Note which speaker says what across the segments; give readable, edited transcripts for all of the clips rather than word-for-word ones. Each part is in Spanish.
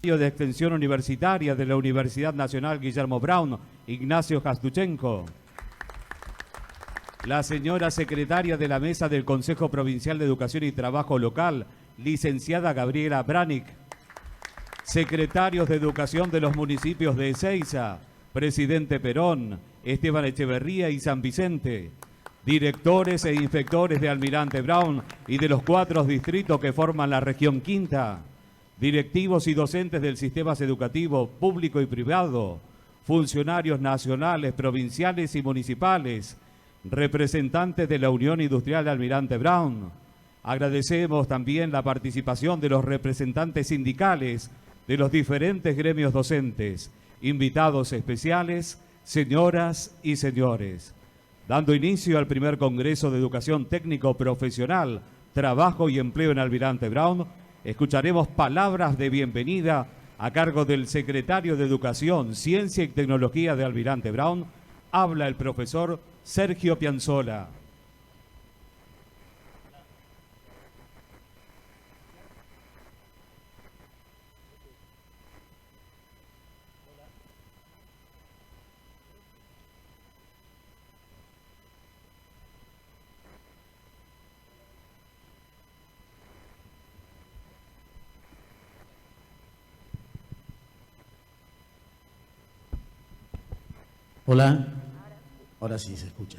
Speaker 1: de Extensión Universitaria de la Universidad Nacional Guillermo Brown, Ignacio Jastuchenko. La señora secretaria de la Mesa del Consejo Provincial de Educación y Trabajo Local, licenciada Gabriela Branick. Secretarios de Educación de los municipios de Ezeiza, Presidente Perón, Esteban Echeverría y San Vicente. Directores e inspectores de Almirante Brown y de los 4 distritos que forman la región quinta. Directivos y docentes del sistema educativo público y privado. Funcionarios nacionales, provinciales y municipales. Representantes de la Unión Industrial Almirante Brown. Agradecemos también la participación de los representantes sindicales de los diferentes gremios docentes, invitados especiales, señoras y señores. Dando inicio al primer Congreso de Educación Técnico Profesional, Trabajo y Empleo en Almirante Brown, escucharemos palabras de bienvenida a cargo del secretario de Educación, Ciencia y Tecnología de Almirante Brown. Habla el profesor Sergio Pianzola.
Speaker 2: Hola, ahora sí se escucha.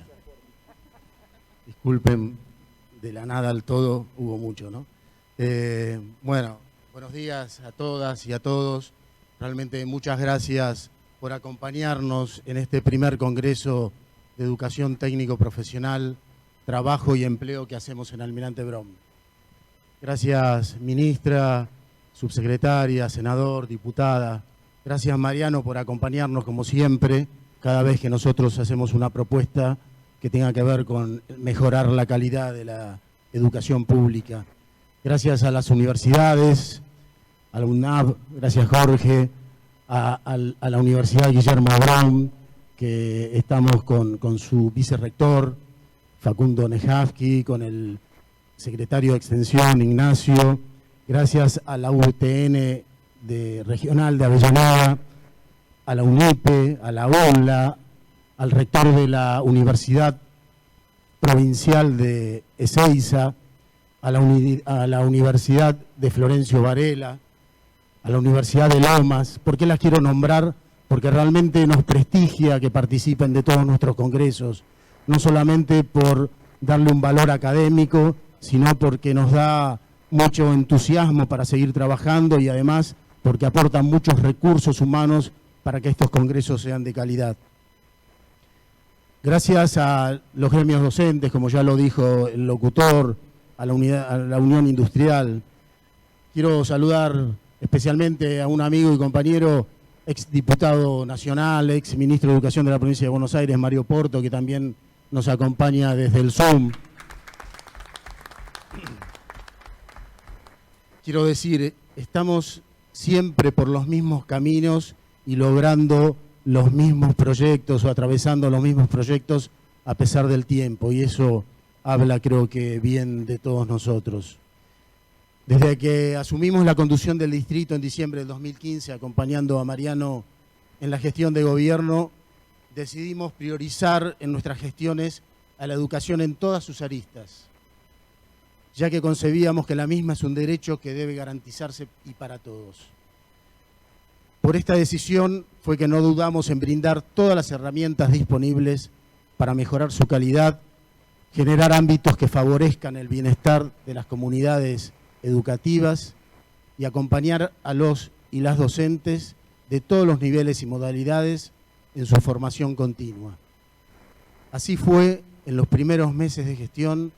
Speaker 2: Disculpen, de la nada al todo hubo mucho, ¿no? Bueno, buenos días a todas y a todos. Realmente muchas gracias por acompañarnos en este primer Congreso de Educación Técnico Profesional, Trabajo y Empleo que hacemos en Almirante Brown. Gracias, ministra, subsecretaria, senador, diputada. Gracias, Mariano, por acompañarnos como siempre, cada vez que nosotros hacemos una propuesta que tenga que ver con mejorar la calidad de la educación pública. Gracias a las universidades, a la UNAV, gracias Jorge, a la Universidad Guillermo Brown, que estamos con su vicerrector, Facundo Nejavsky, con el secretario de Extensión, Ignacio, gracias a la UTN regional de Avellaneda, a la UNIPE, a la ONLA, al rector de la Universidad Provincial de Ezeiza, a la Universidad de Florencio Varela, a la Universidad de Lomas. ¿Por qué las quiero nombrar? Porque realmente nos prestigia que participen de todos nuestros congresos, no solamente por darle un valor académico, sino porque nos da mucho entusiasmo para seguir trabajando y además porque aportan muchos recursos humanos para que estos congresos sean de calidad. Gracias a los gremios docentes, como ya lo dijo el locutor, a la Unión Industrial. Quiero saludar especialmente a un amigo y compañero, exdiputado nacional, ex ministro de Educación de la provincia de Buenos Aires, Mario Porto, que también nos acompaña desde el Zoom. Quiero decir, estamos siempre por los mismos caminos y logrando los mismos proyectos o atravesando los mismos proyectos a pesar del tiempo, y eso habla, creo que, bien de todos nosotros. Desde que asumimos la conducción del distrito en diciembre del 2015, acompañando a Mariano en la gestión de gobierno, decidimos priorizar en nuestras gestiones a la educación en todas sus aristas, ya que concebíamos que la misma es un derecho que debe garantizarse y para todos. Por esta decisión fue que no dudamos en brindar todas las herramientas disponibles para mejorar su calidad, generar ámbitos que favorezcan el bienestar de las comunidades educativas y acompañar a los y las docentes de todos los niveles y modalidades en su formación continua. Así fue en los primeros meses de gestión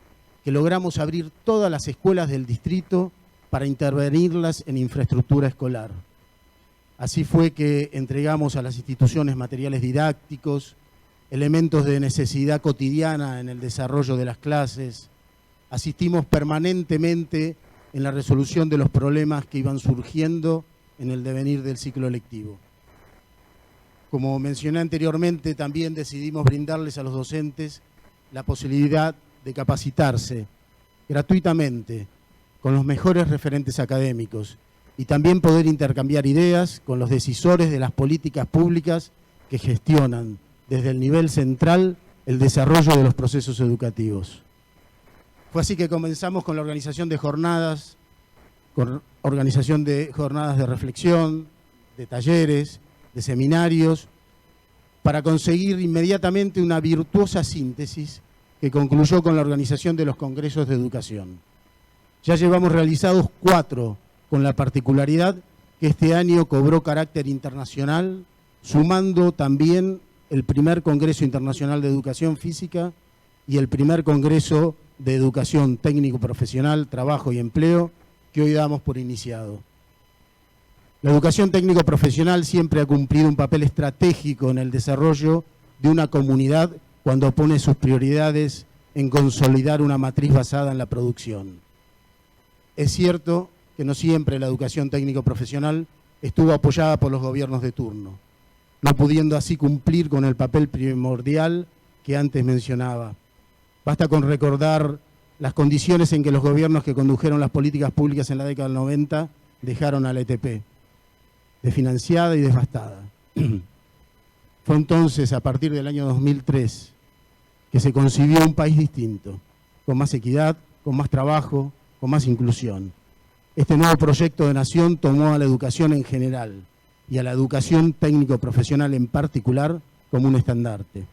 Speaker 2: que logramos abrir todas las escuelas del distrito para intervenirlas en infraestructura escolar. Así fue que entregamos a las instituciones materiales didácticos, elementos de necesidad cotidiana en el desarrollo de las clases, asistimos permanentemente en la resolución de los problemas que iban surgiendo en el devenir del ciclo lectivo. Como mencioné anteriormente, también decidimos brindarles a los docentes la posibilidad de capacitarse gratuitamente con los mejores referentes académicos y también poder intercambiar ideas con los decisores de las políticas públicas que gestionan desde el nivel central el desarrollo de los procesos educativos. Fue así que comenzamos con la organización de jornadas, de reflexión, de talleres, de seminarios, para conseguir inmediatamente una virtuosa síntesis que concluyó con la organización de los congresos de educación. Ya llevamos realizados 4, con la particularidad que este año cobró carácter internacional, sumando también el primer Congreso Internacional de Educación Física y el primer Congreso de Educación Técnico-Profesional, Trabajo y Empleo, que hoy damos por iniciado. La educación técnico-profesional siempre ha cumplido un papel estratégico en el desarrollo de una comunidad cuando pone sus prioridades en consolidar una matriz basada en la producción. Es cierto que no siempre la educación técnico-profesional estuvo apoyada por los gobiernos de turno, no pudiendo así cumplir con el papel primordial que antes mencionaba. Basta con recordar las condiciones en que los gobiernos que condujeron las políticas públicas en la década del 90 dejaron a la ETP, desfinanciada y devastada. Fue entonces, a partir del año 2003, que se concibió un país distinto, con más equidad, con más trabajo, con más inclusión. Este nuevo proyecto de nación tomó a la educación en general y a la educación técnico-profesional en particular como un estandarte.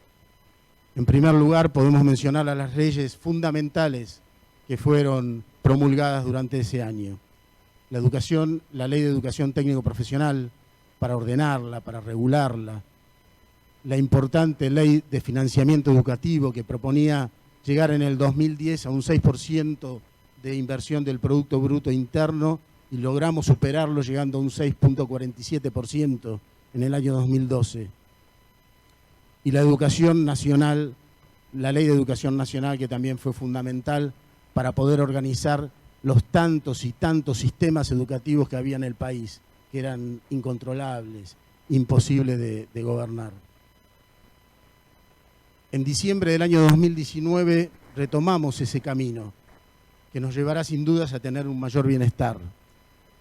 Speaker 2: En primer lugar, podemos mencionar a las leyes fundamentales que fueron promulgadas durante ese año. La Ley de Educación Técnico-Profesional, para ordenarla, para regularla. La importante Ley de Financiamiento Educativo, que proponía llegar en el 2010 a un 6% de inversión del Producto Bruto Interno, y logramos superarlo llegando a un 6.47% en el año 2012. Y la educación nacional, la Ley de Educación Nacional, que también fue fundamental para poder organizar los tantos y tantos sistemas educativos que había en el país, que eran incontrolables, imposibles de gobernar. En diciembre del año 2019 retomamos ese camino, que nos llevará sin dudas a tener un mayor bienestar,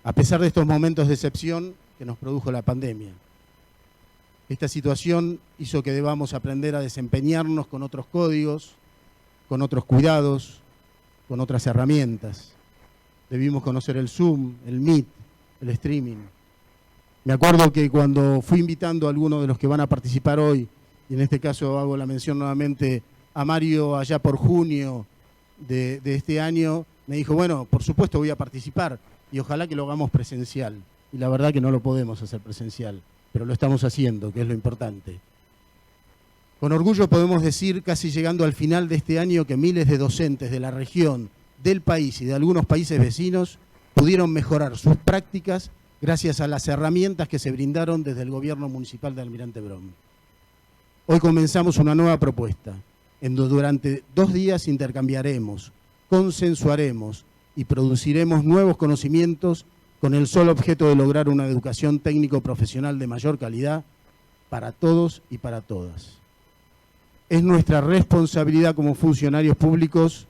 Speaker 2: a pesar de estos momentos de excepción que nos produjo la pandemia. Esta situación hizo que debamos aprender a desempeñarnos con otros códigos, con otros cuidados, con otras herramientas. Debimos conocer el Zoom, el Meet, el streaming. Me acuerdo que cuando fui invitando a algunos de los que van a participar hoy, y en este caso hago la mención nuevamente a Mario allá por junio de este año, me dijo, bueno, por supuesto voy a participar y ojalá que lo hagamos presencial. Y la verdad que no lo podemos hacer presencial, pero lo estamos haciendo, que es lo importante. Con orgullo podemos decir, casi llegando al final de este año, que miles de docentes de la región, del país y de algunos países vecinos pudieron mejorar sus prácticas gracias a las herramientas que se brindaron desde el gobierno municipal de Almirante Brown. Hoy comenzamos una nueva propuesta, en donde durante 2 días intercambiaremos, consensuaremos y produciremos nuevos conocimientos con el solo objeto de lograr una educación técnico-profesional de mayor calidad para todos y para todas. Es nuestra responsabilidad como funcionarios públicos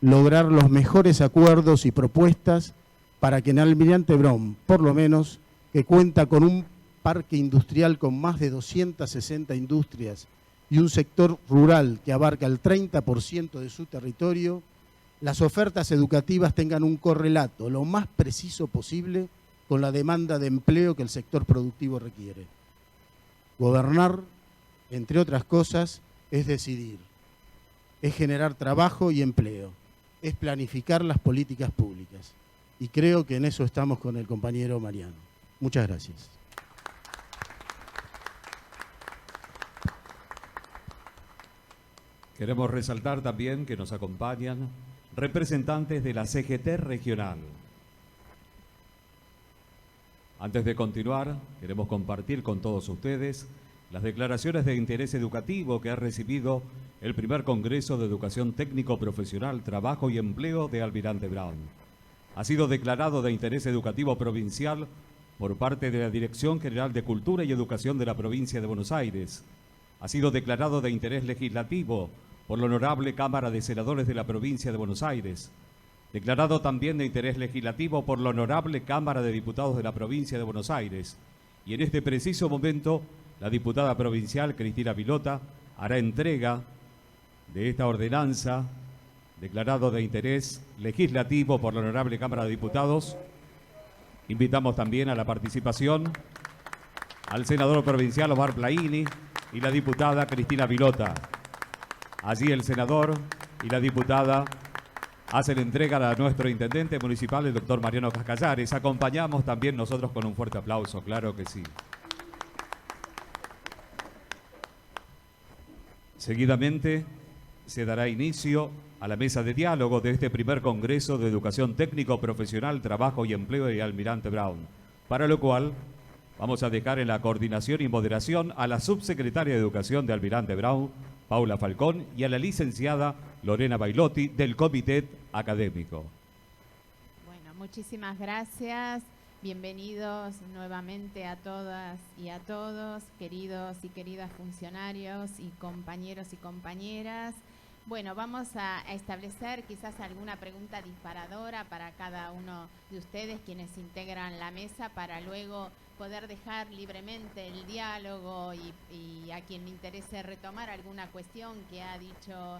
Speaker 2: lograr los mejores acuerdos y propuestas para que en Almirante Brown, por lo menos, que cuenta con un parque industrial con más de 260 industrias y un sector rural que abarca el 30% de su territorio, las ofertas educativas tengan un correlato lo más preciso posible con la demanda de empleo que el sector productivo requiere. Gobernar, entre otras cosas, es decidir, es generar trabajo y empleo, es planificar las políticas públicas. Y creo que en eso estamos con el compañero Mariano. Muchas gracias.
Speaker 1: Queremos resaltar también que nos acompañan representantes de la CGT regional. Antes de continuar, queremos compartir con todos ustedes las declaraciones de interés educativo que ha recibido el primer Congreso de Educación Técnico Profesional, Trabajo y Empleo de Almirante Brown. Ha sido declarado de interés educativo provincial por parte de la Dirección General de Cultura y Educación de la Provincia de Buenos Aires. Ha sido declarado de interés legislativo por la Honorable Cámara de Senadores de la Provincia de Buenos Aires. declarado también de interés legislativo por la Honorable Cámara de Diputados de la Provincia de Buenos Aires. Y en este preciso momento, la diputada provincial Cristina Vilota hará entrega de esta ordenanza declarado de interés legislativo por la Honorable Cámara de Diputados. Invitamos también a la participación al senador provincial Omar Plaini y la diputada Cristina Vilota. Allí el senador y la diputada hacen entrega a nuestro intendente municipal, el doctor Mariano Cascallares. Acompañamos también nosotros con un fuerte aplauso, claro que sí. Seguidamente se dará inicio a la mesa de diálogo de este primer Congreso de Educación Técnico Profesional, Trabajo y Empleo de Almirante Brown, para lo cual vamos a dejar en la coordinación y moderación a la subsecretaria de Educación de Almirante Brown, Paula Falcón, y a la licenciada Lorena Bailotti, del Comité Académico.
Speaker 3: Bueno, muchísimas gracias. Bienvenidos nuevamente a todas y a todos, queridos y queridas funcionarios y compañeros y compañeras. Bueno, vamos a establecer quizás alguna pregunta disparadora para cada uno de ustedes, quienes integran la mesa, para luego poder dejar libremente el diálogo y a quien le interese retomar alguna cuestión que ha dicho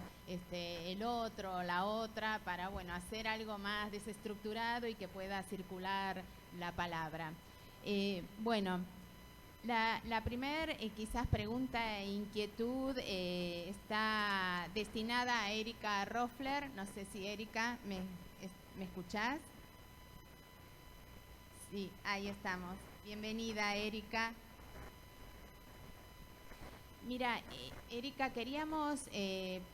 Speaker 3: el otro o la otra, para hacer algo más desestructurado y que pueda circular la palabra. La primera quizás pregunta e inquietud está destinada a Erika Roffler. No sé si Erika, ¿me escuchás? Sí, ahí estamos. Bienvenida, Erika. Mira, Erika, queríamos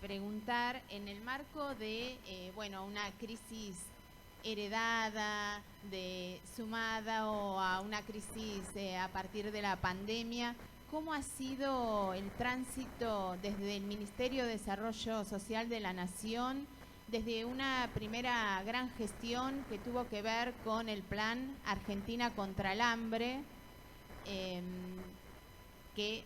Speaker 3: preguntar en el marco de una crisis heredada, sumada o a una crisis a partir de la pandemia, ¿cómo ha sido el tránsito desde el Ministerio de Desarrollo Social de la Nación, desde una primera gran gestión que tuvo que ver con el Plan Argentina contra el Hambre, que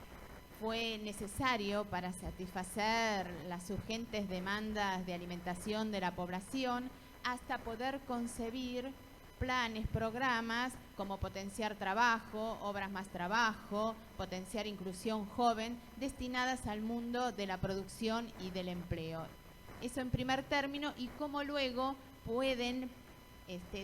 Speaker 3: fue necesario para satisfacer las urgentes demandas de alimentación de la población, hasta poder concebir planes, programas como potenciar trabajo, obras más trabajo, potenciar inclusión joven, destinadas al mundo de la producción y del empleo? Eso en primer término, y cómo luego pueden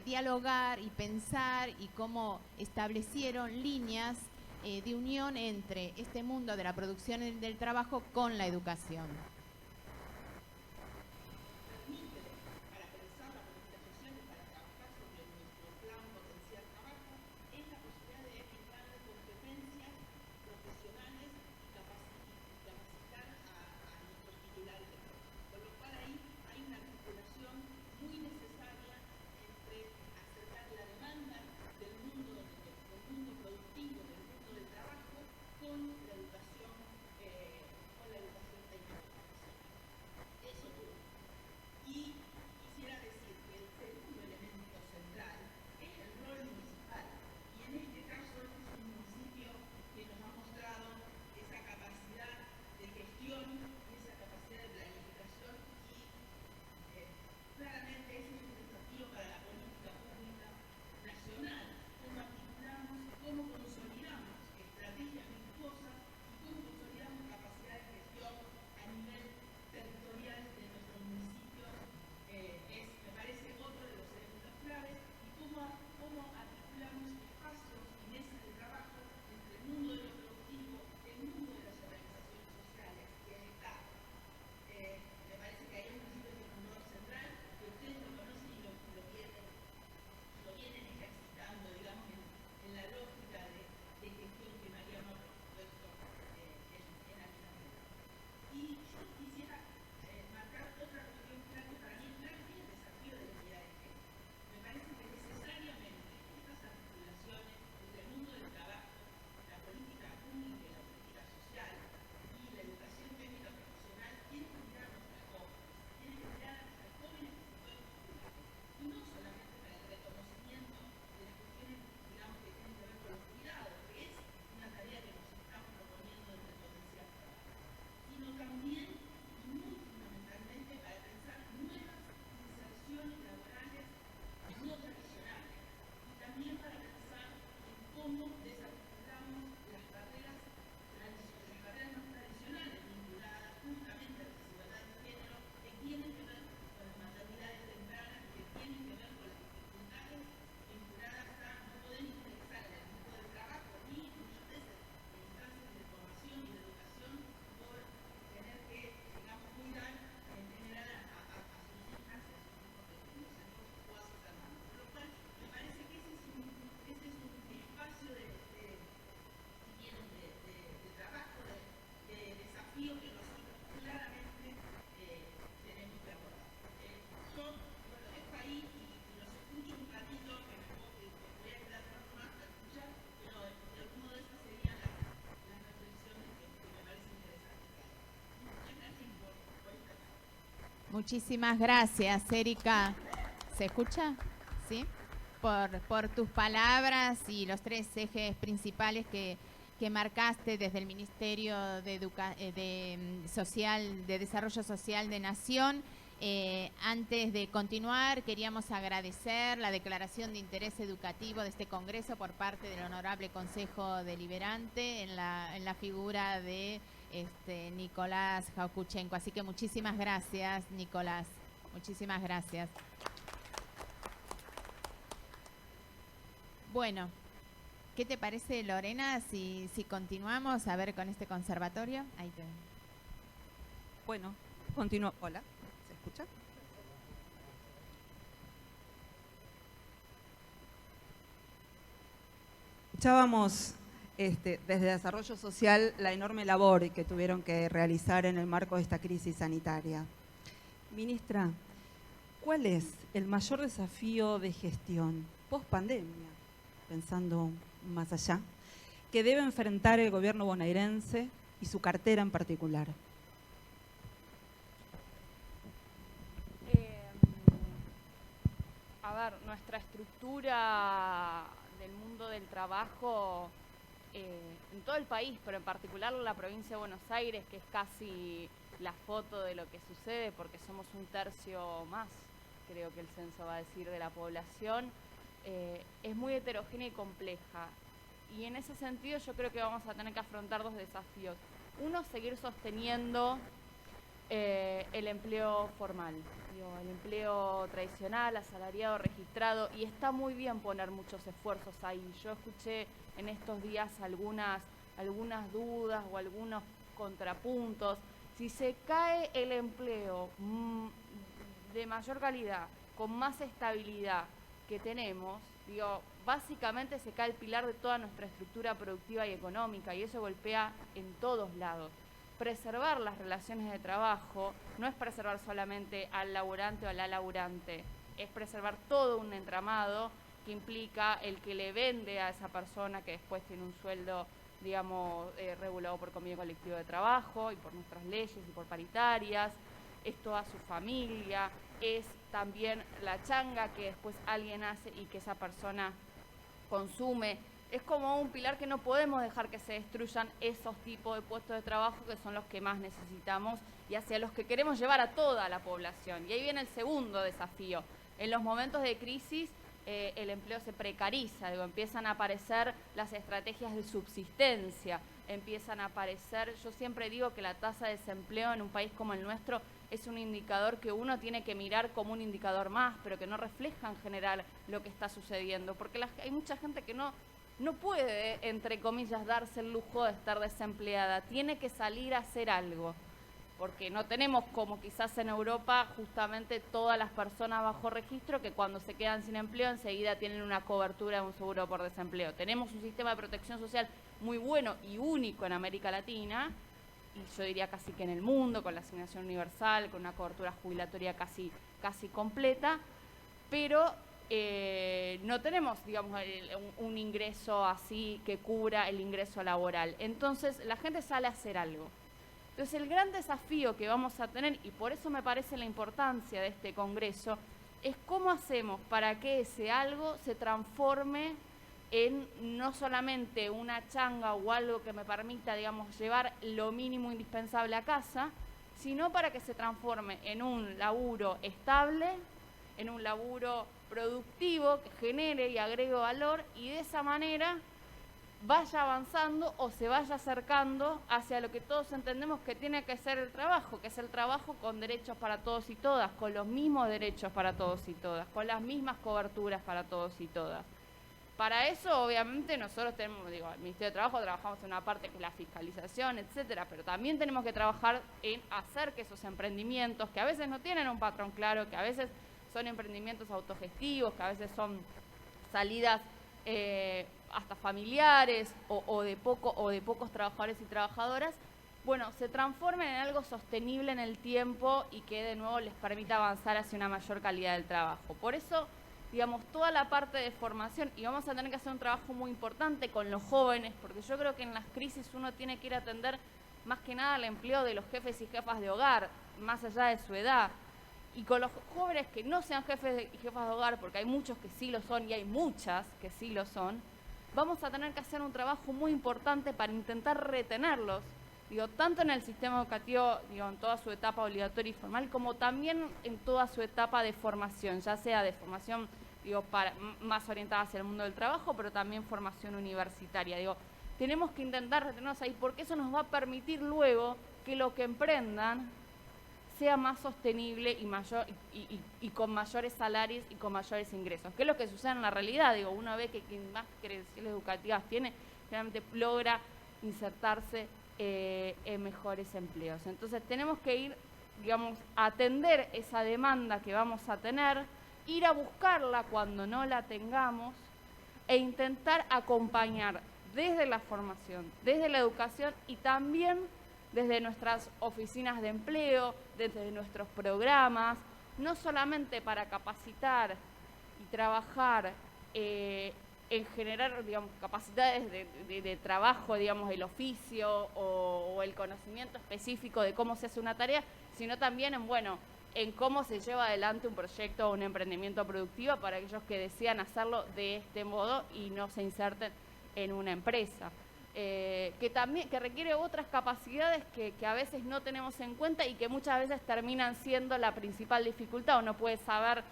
Speaker 3: dialogar y pensar, y cómo establecieron líneas de unión entre este mundo de la producción y del trabajo con la educación. Muchísimas gracias, Erika. ¿Se escucha? ¿Sí? Por tus palabras y los 3 ejes principales que marcaste desde el Ministerio de Desarrollo Social de Nación. Antes de continuar, queríamos agradecer la declaración de interés educativo de este Congreso por parte del Honorable Consejo Deliberante en la figura de Nicolás Jaukuchenko. Así que muchísimas gracias, Nicolás. Muchísimas gracias. Bueno, ¿qué te parece, Lorena, si continuamos a ver con este conservatorio? Ahí te...
Speaker 4: Bueno, continúo. Hola, ¿se escucha? Escuchábamos desde Desarrollo Social la enorme labor que tuvieron que realizar en el marco de esta crisis sanitaria. Ministra, ¿cuál es el mayor desafío de gestión post-pandemia, pensando más allá, que debe enfrentar el gobierno bonaerense y su cartera en particular?
Speaker 5: A ver, nuestra estructura del mundo del trabajo en todo el país, pero en particular la provincia de Buenos Aires, que es casi la foto de lo que sucede, porque somos 1/3 más, creo que el censo va a decir, de la población, es muy heterogénea y compleja. Y en ese sentido yo creo que vamos a tener que afrontar 2 desafíos. Uno, seguir sosteniendo el empleo formal, el empleo tradicional, asalariado, registrado, y está muy bien poner muchos esfuerzos ahí. Yo escuché en estos días algunas dudas o algunos contrapuntos. Si se cae el empleo de mayor calidad, con más estabilidad que tenemos, básicamente se cae el pilar de toda nuestra estructura productiva y económica, y eso golpea en todos lados. Preservar las relaciones de trabajo no es preservar solamente al laburante o a la laburante, es preservar todo un entramado que implica el que le vende a esa persona, que después tiene un sueldo, regulado por convenio colectivo de trabajo y por nuestras leyes y por paritarias, es toda su familia, es también la changa que después alguien hace y que esa persona consume. Es como un pilar que no podemos dejar que se destruyan esos tipos de puestos de trabajo que son los que más necesitamos y hacia los que queremos llevar a toda la población. Y ahí viene el segundo desafío. En los momentos de crisis el empleo se precariza, empiezan a aparecer las estrategias de subsistencia, empiezan a aparecer, yo siempre digo que la tasa de desempleo en un país como el nuestro es un indicador que uno tiene que mirar como un indicador más, pero que no refleja en general lo que está sucediendo, porque hay mucha gente que no puede, entre comillas, darse el lujo de estar desempleada, tiene que salir a hacer algo, porque no tenemos como quizás en Europa justamente todas las personas bajo registro que cuando se quedan sin empleo enseguida tienen una cobertura de un seguro por desempleo. Tenemos un sistema de protección social muy bueno y único en América Latina, y yo diría casi que en el mundo, con la asignación universal, con una cobertura jubilatoria casi completa, pero no tenemos, un ingreso así que cubra el ingreso laboral. Entonces, la gente sale a hacer algo. Entonces, el gran desafío que vamos a tener, y por eso me parece la importancia de este Congreso, es cómo hacemos para que ese algo se transforme en no solamente una changa o algo que me permita, llevar lo mínimo indispensable a casa, sino para que se transforme en un laburo estable, en un laburo productivo que genere y agregue valor, y de esa manera vaya avanzando o se vaya acercando hacia lo que todos entendemos que tiene que ser el trabajo, que es el trabajo con derechos para todos y todas, con los mismos derechos para todos y todas, con las mismas coberturas para todos y todas. Para eso, obviamente, nosotros tenemos, el Ministerio de Trabajo trabajamos en una parte que es la fiscalización, etcétera, pero también tenemos que trabajar en hacer que esos emprendimientos, que a veces no tienen un patrón claro, que a veces son emprendimientos autogestivos, que a veces son salidas hasta familiares o de pocos trabajadores y trabajadoras, se transformen en algo sostenible en el tiempo y que de nuevo les permita avanzar hacia una mayor calidad del trabajo. Por eso, toda la parte de formación, y vamos a tener que hacer un trabajo muy importante con los jóvenes, porque yo creo que en las crisis uno tiene que ir a atender más que nada al empleo de los jefes y jefas de hogar, más allá de su edad. y con los jóvenes que no sean jefes y jefas de hogar, porque hay muchos que sí lo son y hay muchas que sí lo son, vamos a tener que hacer un trabajo muy importante para intentar retenerlos, digo, tanto en el sistema educativo, digo, en toda su etapa obligatoria y formal, como también en toda su etapa de formación, ya sea de formación, digo, más orientada hacia el mundo del trabajo, pero también formación universitaria. Digo, tenemos que intentar retenernos ahí, porque eso nos va a permitir luego que lo que emprendan sea más sostenible y con mayores salarios y con mayores ingresos, que es lo que sucede en la realidad. Digo, uno ve que quien más credenciales educativas tiene, generalmente logra insertarse en mejores empleos. Entonces tenemos que ir, digamos, a atender esa demanda que vamos a tener, ir a buscarla cuando no la tengamos e intentar acompañar desde la formación, desde la educación y también desde nuestras oficinas de empleo, desde nuestros programas, no solamente para capacitar y trabajar en generar, digamos, capacidades de trabajo, digamos, el oficio o el conocimiento específico de cómo se hace una tarea, sino también en cómo se lleva adelante un proyecto o un emprendimiento productivo para aquellos que desean hacerlo de este modo y no se inserten en una empresa. Que requiere otras capacidades que a veces no tenemos en cuenta y que muchas veces terminan siendo la principal dificultad. Uno puede saber,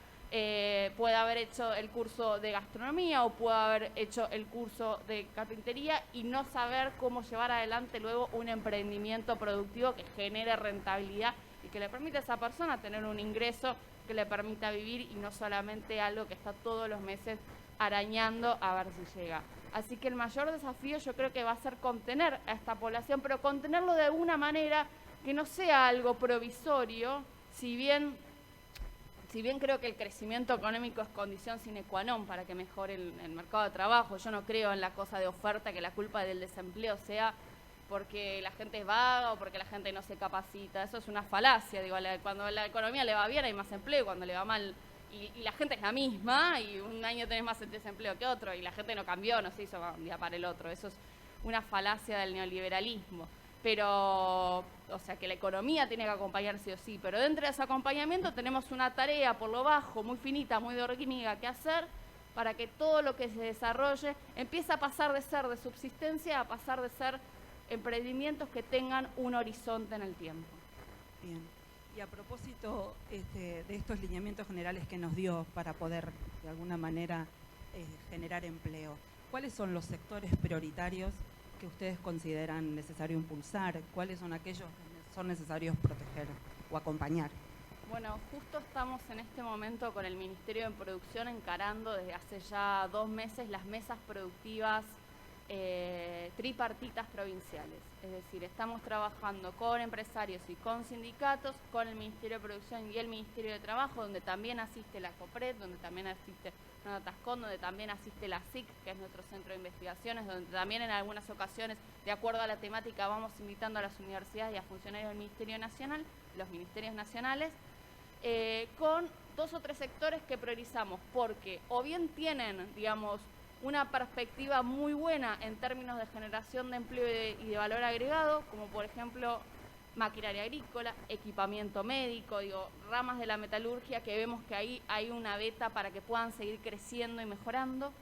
Speaker 5: puede haber hecho el curso de gastronomía o puede haber hecho el curso de carpintería y no saber cómo llevar adelante luego un emprendimiento productivo que genere rentabilidad y que le permita a esa persona tener un ingreso que le permita vivir y no solamente algo que está todos los meses arañando a ver si llega. Así que el mayor desafío yo creo que va a ser contener a esta población, pero contenerlo de una manera que no sea algo provisorio, si bien creo que el crecimiento económico es condición sine qua non para que mejore el mercado de trabajo. Yo no creo en la cosa de oferta, que la culpa del desempleo sea porque la gente es vaga o porque la gente no se capacita. Eso es una falacia. Digo, cuando la economía le va bien hay más empleo, cuando le va mal y la gente es la misma y un año tenés más desempleo que otro y la gente no cambió, no se hizo un día para el otro. Eso es una falacia del neoliberalismo. Pero, o sea, que la economía tiene que acompañar sí o sí, pero dentro de ese acompañamiento tenemos una tarea por lo bajo, muy finita, muy de hormiga que hacer para que todo lo que se desarrolle empiece a pasar de ser de subsistencia a pasar de ser emprendimientos que tengan un horizonte en el tiempo.
Speaker 4: Bien. Y a propósito de estos lineamientos generales que nos dio para poder, de alguna manera, generar empleo, ¿cuáles son los sectores prioritarios que ustedes consideran necesario impulsar? ¿Cuáles son aquellos que son necesarios proteger o acompañar?
Speaker 5: Bueno, justo estamos en este momento con el Ministerio de Producción encarando desde hace ya 2 meses las mesas productivas tripartitas provinciales. Es decir, estamos trabajando con empresarios y con sindicatos, con el Ministerio de Producción y el Ministerio de Trabajo, donde también asiste la COPRED, donde también asiste Tascón, donde también asiste la SIC, que es nuestro centro de investigaciones, donde también en algunas ocasiones, de acuerdo a la temática, vamos invitando a las universidades y a funcionarios del Ministerio Nacional, los ministerios nacionales, con 2 o 3 sectores que priorizamos, porque o bien tienen, digamos, una perspectiva muy buena en términos de generación de empleo y de valor agregado, como por ejemplo maquinaria agrícola, equipamiento médico, digo, ramas de la metalurgia que vemos que ahí hay una beta para que puedan seguir creciendo y mejorando,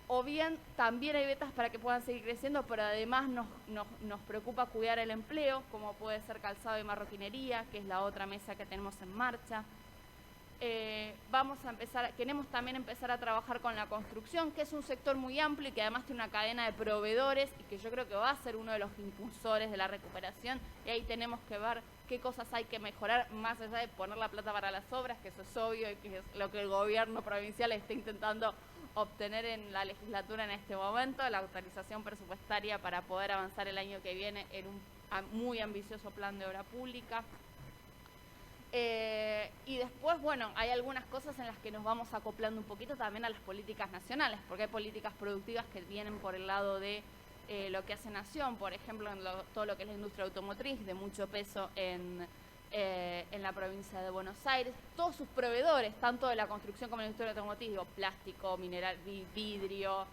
Speaker 5: o bien también hay betas para que puedan seguir creciendo, pero además nos preocupa cuidar el empleo, como puede ser calzado y marroquinería, que es la otra mesa que tenemos en marcha. Queremos también empezar a trabajar con la construcción, que es un sector muy amplio y que además tiene una cadena de proveedores y que yo creo que va a ser uno de los impulsores de la recuperación, y ahí tenemos que ver qué cosas hay que mejorar, más allá de poner la plata para las obras, que eso es obvio y que es lo que el gobierno provincial está intentando obtener en la legislatura en este momento, la autorización presupuestaria para poder avanzar el año que viene en un muy ambicioso plan de obra pública. Y después, bueno, hay algunas cosas en las que nos vamos acoplando un poquito también a las políticas nacionales, porque hay políticas productivas que vienen por el lado de lo que hace Nación, por ejemplo, en todo lo que es la industria automotriz, de mucho peso en la provincia de Buenos Aires. Todos sus proveedores, tanto de la construcción como de la industria automotriz, digo, plástico, mineral, vidrio,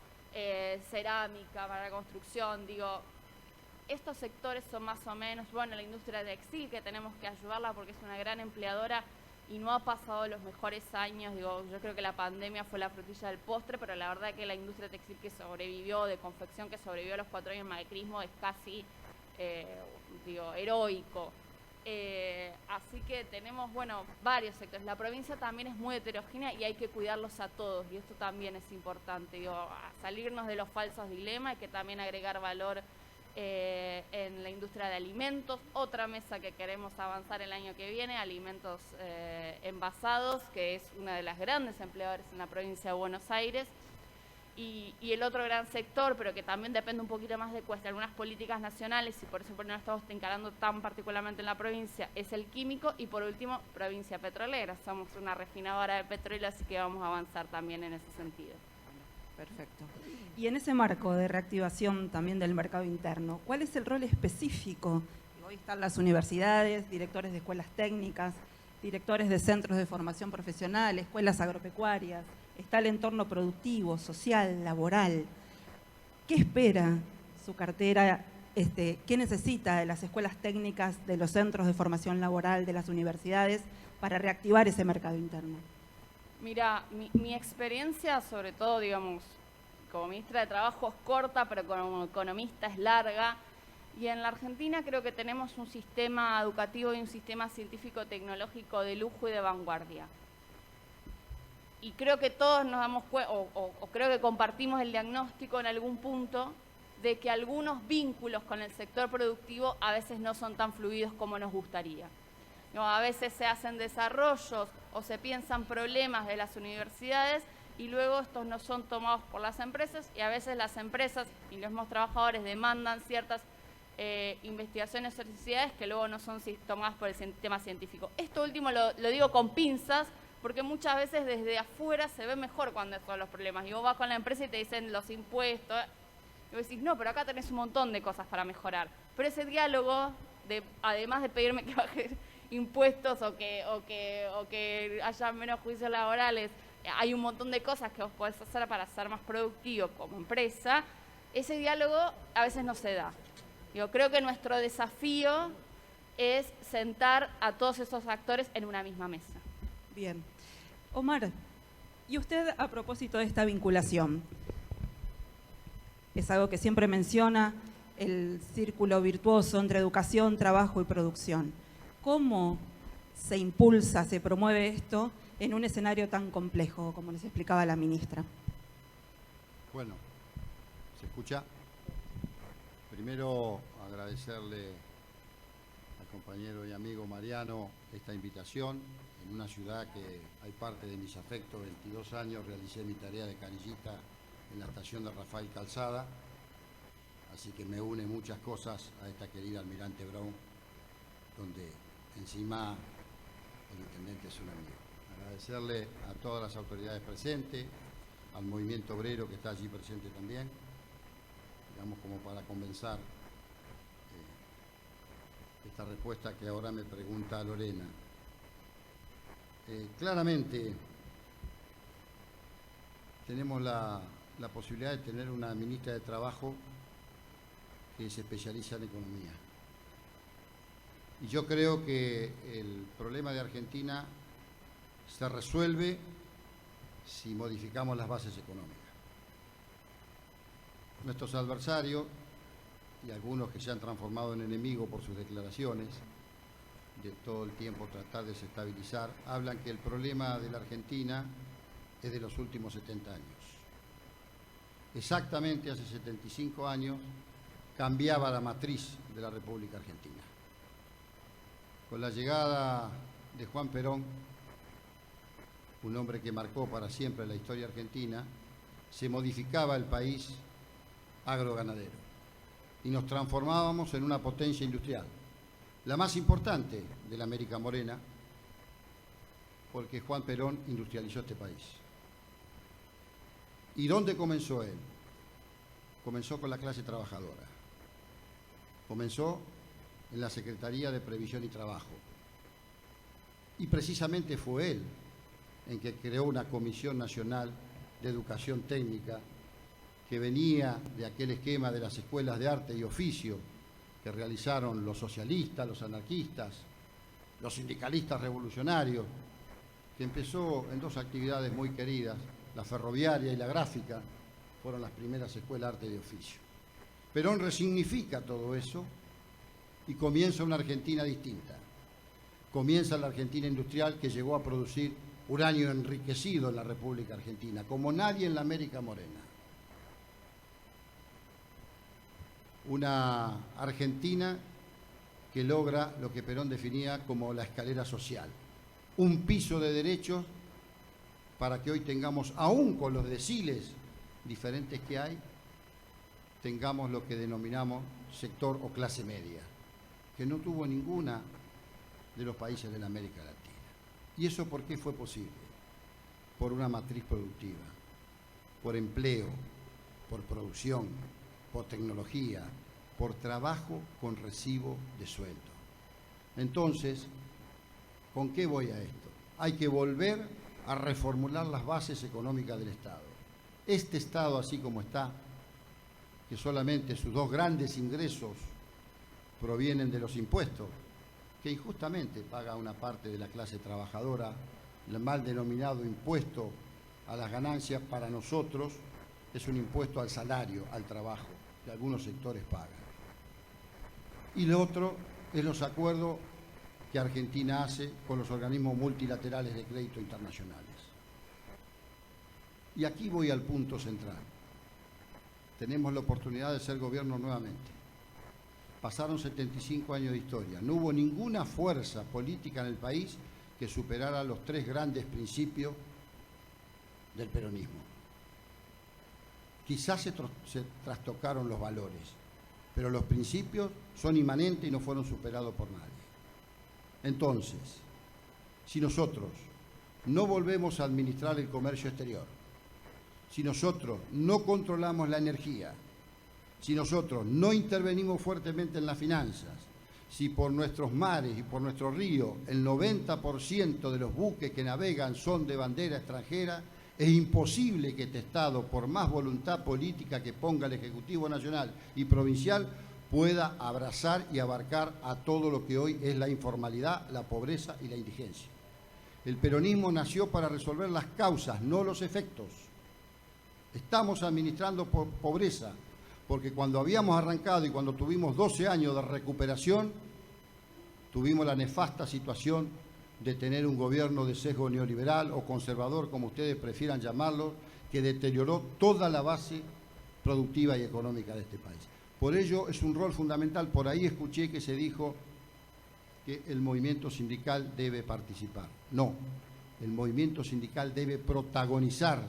Speaker 5: cerámica para la construcción, digo, estos sectores son más o menos, bueno, la industria textil, que tenemos que ayudarla porque es una gran empleadora y no ha pasado los mejores años. Digo, yo creo que la pandemia fue la frutilla del postre, pero la verdad que la industria textil que sobrevivió, de confección que sobrevivió a los 4 años del macrismo, es casi, heroico. Así que tenemos, bueno, varios sectores. La provincia también es muy heterogénea y hay que cuidarlos a todos, y esto también es importante, digo, a salirnos de los falsos dilemas. Hay que también agregar valor en la industria de alimentos. Otra mesa que queremos avanzar el año que viene, alimentos envasados, que es una de las grandes empleadores en la provincia de Buenos Aires. Y el otro gran sector, pero que también depende un poquito más de algunas políticas nacionales, y por eso no estamos encarando tan particularmente en la provincia, es el químico. Y por último, provincia petrolera. Somos una refinadora de petróleo, así que vamos a avanzar también en ese sentido.
Speaker 4: Perfecto. Y en ese marco de reactivación también del mercado interno, ¿cuál es el rol específico? Hoy están las universidades, directores de escuelas técnicas, directores de centros de formación profesional, escuelas agropecuarias, está el entorno productivo, social, laboral. ¿Qué espera su cartera? ¿Qué necesita de las escuelas técnicas, de los centros de formación laboral, de las universidades, para reactivar ese mercado interno?
Speaker 5: Mira, mi experiencia, sobre todo, digamos, como ministra de Trabajo es corta, pero como economista es larga. Y en la Argentina creo que tenemos un sistema educativo y un sistema científico-tecnológico de lujo y de vanguardia. Y creo que todos nos damos cuenta, o creo que compartimos el diagnóstico en algún punto, de que algunos vínculos con el sector productivo a veces no son tan fluidos como nos gustaría. No, a veces se hacen desarrollos o se piensan problemas de las universidades y luego estos no son tomados por las empresas, y a veces las empresas y los mismos trabajadores demandan ciertas investigaciones o necesidades que luego no son tomadas por el sistema científico. Esto último lo digo con pinzas, porque muchas veces desde afuera se ve mejor cuando son los problemas. Y vos vas con la empresa y te dicen los impuestos, y vos decís, no, pero acá tenés un montón de cosas para mejorar. Pero ese diálogo, además de pedirme que baje impuestos o que haya menos juicios laborales, hay un montón de cosas que vos podés hacer para ser más productivo como empresa. Ese diálogo a veces no se da. Yo creo que nuestro desafío es sentar a todos esos actores en una misma mesa.
Speaker 4: Bien. Omar, y usted, a propósito de esta vinculación, es algo que siempre menciona, el círculo virtuoso entre educación, trabajo y producción. ¿Cómo se impulsa, se promueve esto en un escenario tan complejo, como les explicaba la ministra?
Speaker 6: Bueno, ¿se escucha? Primero, agradecerle al compañero y amigo Mariano esta invitación. En una ciudad que hay parte de mis afectos, 22 años, realicé mi tarea de canillita en la estación de Rafael Calzada, así que me une muchas cosas a esta querida Almirante Brown, donde encima el intendente es un amigo. Agradecerle a todas las autoridades presentes, al movimiento obrero que está allí presente también, digamos, como para comenzar esta respuesta que ahora me pregunta Lorena. Claramente tenemos la posibilidad de tener una ministra de Trabajo que se especializa en economía. Y yo creo que el problema de Argentina se resuelve si modificamos las bases económicas. Nuestros adversarios, y algunos que se han transformado en enemigos por sus declaraciones, de todo el tiempo tratar de desestabilizar, hablan que el problema de la Argentina es de los últimos 70 años. Exactamente hace 75 años cambiaba la matriz de la República Argentina. Con la llegada de Juan Perón, un hombre que marcó para siempre la historia argentina, se modificaba el país agroganadero y nos transformábamos en una potencia industrial, la más importante de la América Morena, porque Juan Perón industrializó este país. ¿Y dónde comenzó él? Comenzó con la clase trabajadora. Comenzó en la Secretaría de Previsión y Trabajo. Y precisamente fue él en que creó una Comisión Nacional de Educación Técnica que venía de aquel esquema de las escuelas de arte y oficio que realizaron los socialistas, los anarquistas, los sindicalistas revolucionarios que empezó en dos actividades muy queridas, la ferroviaria y la gráfica, fueron las primeras escuelas de arte de oficio. Perón resignifica todo eso y comienza una Argentina distinta. Comienza la Argentina industrial que llegó a producir uranio enriquecido en la República Argentina, como nadie en la América Morena. Una Argentina que logra lo que Perón definía como la escalera social. Un piso de derechos para que hoy tengamos, aún con los deciles diferentes que hay, tengamos lo que denominamos sector o clase media, que no tuvo ninguna de los países de la América Latina. ¿Y eso por qué fue posible? Por una matriz productiva, por empleo, por producción, por tecnología, por trabajo con recibo de sueldo. Entonces, ¿con qué voy a esto? Hay que volver a reformular las bases económicas del Estado. Este Estado, así como está, que solamente sus dos grandes ingresos provienen de los impuestos, que injustamente paga una parte de la clase trabajadora, el mal denominado impuesto a las ganancias, para nosotros es un impuesto al salario, al trabajo, que algunos sectores pagan. Y lo otro es los acuerdos que Argentina hace con los organismos multilaterales de crédito internacionales. Y aquí voy al punto central. Tenemos la oportunidad de ser gobierno nuevamente. Pasaron 75 años de historia. No hubo ninguna fuerza política en el país que superara los tres grandes principios del peronismo. Quizás se trastocaron los valores, pero los principios son inmanentes y no fueron superados por nadie. Entonces, si nosotros no volvemos a administrar el comercio exterior, si nosotros no controlamos la energía, si nosotros no intervenimos fuertemente en las finanzas, si por nuestros mares y por nuestros ríos el 90% de los buques que navegan son de bandera extranjera, es imposible que este Estado, por más voluntad política que ponga el Ejecutivo Nacional y Provincial, pueda abrazar y abarcar a todo lo que hoy es la informalidad, la pobreza y la indigencia. El peronismo nació para resolver las causas, no los efectos. Estamos administrando pobreza, porque cuando habíamos arrancado y cuando tuvimos 12 años de recuperación, tuvimos la nefasta situación de tener un gobierno de sesgo neoliberal o conservador, como ustedes prefieran llamarlo, que deterioró toda la base productiva y económica de este país. Por ello es un rol fundamental. Por ahí escuché que se dijo que el movimiento sindical debe participar. No, el movimiento sindical debe protagonizar,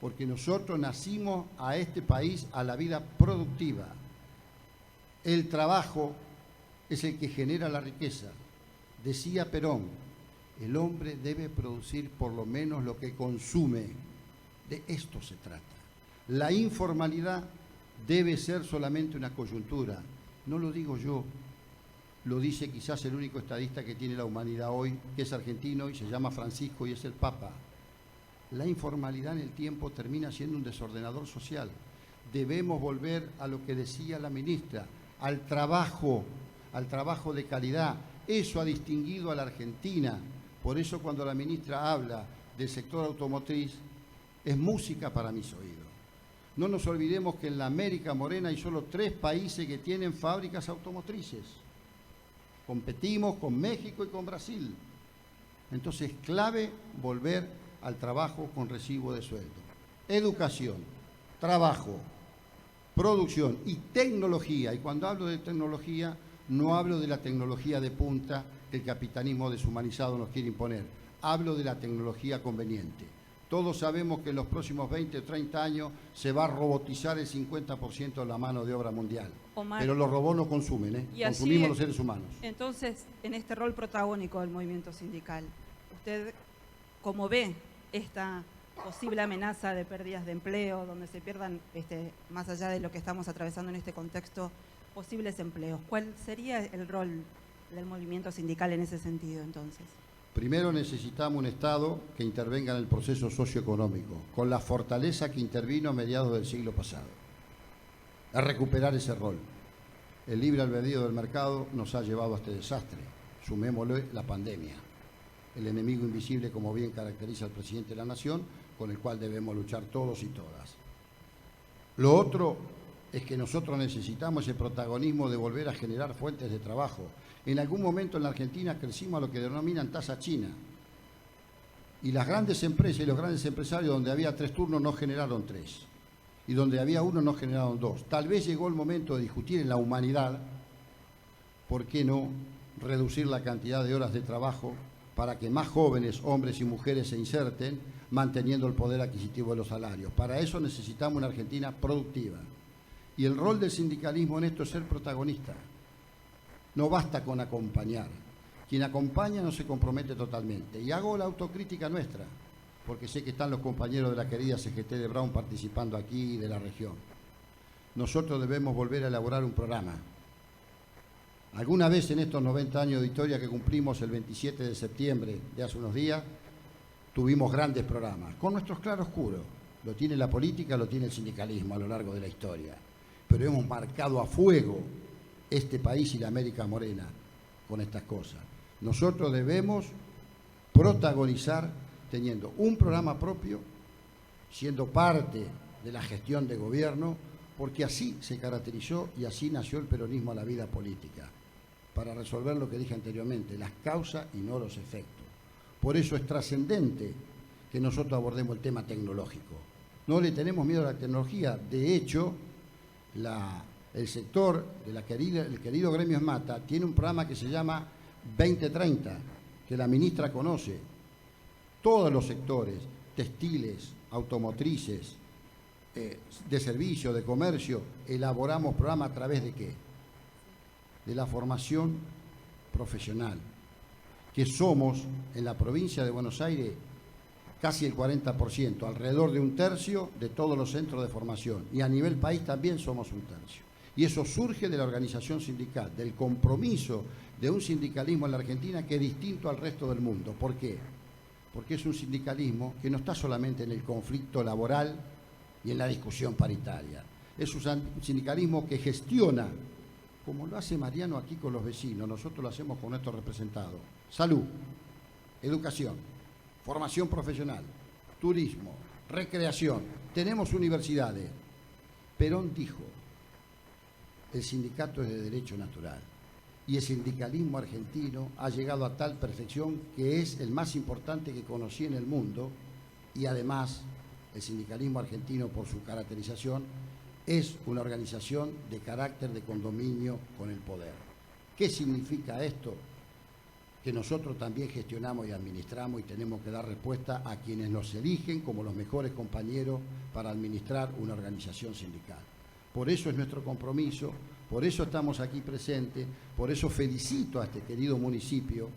Speaker 6: porque nosotros nacimos a este país a la vida productiva. El trabajo es el que genera la riqueza. Decía Perón, el hombre debe producir por lo menos lo que consume. De esto se trata. La informalidad debe ser solamente una coyuntura. No lo digo yo, lo dice quizás el único estadista que tiene la humanidad hoy, que es argentino y se llama Francisco y es el Papa. La informalidad en el tiempo termina siendo un desordenador social. Debemos volver a lo que decía la ministra, al trabajo de calidad. Eso ha distinguido a la Argentina. Por eso cuando la ministra habla del sector automotriz, es música para mis oídos. No nos olvidemos que en la América Morena hay solo 3 países que tienen fábricas automotrices. Competimos con México y con Brasil. Entonces es clave volver al trabajo con recibo de sueldo. Educación, trabajo, producción y tecnología. Y cuando hablo de tecnología, no hablo de la tecnología de punta que el capitalismo deshumanizado nos quiere imponer. Hablo de la tecnología conveniente. Todos sabemos que en los próximos 20 o 30 años se va a robotizar el 50% de la mano de obra mundial.
Speaker 4: Omar,
Speaker 6: pero los robots no consumen, consumimos los seres humanos.
Speaker 4: Entonces, en este rol protagónico del movimiento sindical, ¿usted cómo ve esta posible amenaza de pérdidas de empleo, donde se pierdan, más allá de lo que estamos atravesando en este contexto, posibles empleos? ¿Cuál sería el rol del movimiento sindical en ese sentido, entonces?
Speaker 6: Primero necesitamos un Estado que intervenga en el proceso socioeconómico, con la fortaleza que intervino a mediados del siglo pasado, a recuperar ese rol. El libre albedrío del mercado nos ha llevado a este desastre, sumémosle la pandemia. el enemigo invisible, como bien caracteriza el presidente de la Nación, con el cual debemos luchar todos y todas. Lo otro es que nosotros necesitamos ese protagonismo de volver a generar fuentes de trabajo. En algún momento en la Argentina crecimos a lo que denominan tasa china. Y las grandes empresas y los grandes empresarios, donde había 3 turnos, no generaron 3. Y donde había 1, no generaron 2. Tal vez llegó el momento de discutir en la humanidad, ¿por qué no reducir la cantidad de horas de trabajo para que más jóvenes, hombres y mujeres, se inserten, manteniendo el poder adquisitivo de los salarios? Para eso necesitamos una Argentina productiva. Y el rol del sindicalismo en esto es ser protagonista. No basta con acompañar. Quien acompaña no se compromete totalmente. Y hago la autocrítica nuestra, porque sé que están los compañeros de la querida CGT de Brown participando aquí y de la región. Nosotros debemos volver a elaborar un programa. Alguna vez en estos 90 años de historia que cumplimos el 27 de septiembre de hace unos días, tuvimos grandes programas, con nuestros claroscuros. Lo tiene la política, lo tiene el sindicalismo a lo largo de la historia. Pero hemos marcado a fuego este país y la América Morena con estas cosas. Nosotros debemos protagonizar teniendo un programa propio, siendo parte de la gestión de gobierno, porque así se caracterizó y así nació el peronismo a la vida política, para resolver lo que dije anteriormente, las causas y no los efectos. Por eso es trascendente que nosotros abordemos el tema tecnológico. No le tenemos miedo a la tecnología. De hecho, el sector el querido gremio ESMATA tiene un programa que se llama 2030, que la ministra conoce. Todos los sectores, textiles, automotrices, de servicio, de comercio, elaboramos programas a través de ¿qué? De la formación profesional, que somos en la provincia de Buenos Aires casi el 40%, alrededor de 1/3 de todos los centros de formación, y a nivel país también somos 1/3. Y eso surge de la organización sindical, del compromiso de un sindicalismo en la Argentina que es distinto al resto del mundo. ¿Por qué? Porque es un sindicalismo que no está solamente en el conflicto laboral y en la discusión paritaria. Es un sindicalismo que gestiona, como lo hace Mariano aquí con los vecinos, nosotros lo hacemos con nuestros representados. Salud, educación, formación profesional, turismo, recreación. Tenemos universidades. Perón dijo, el sindicato es de derecho natural. Y el sindicalismo argentino ha llegado a tal perfección que es el más importante que conocí en el mundo, y además el sindicalismo argentino, por su caracterización, es una organización de carácter de condominio con el poder. ¿Qué significa esto? Que nosotros también gestionamos y administramos y tenemos que dar respuesta a quienes nos eligen como los mejores compañeros para administrar una organización sindical. Por eso es nuestro compromiso, por eso estamos aquí presentes, por eso felicito a este querido municipio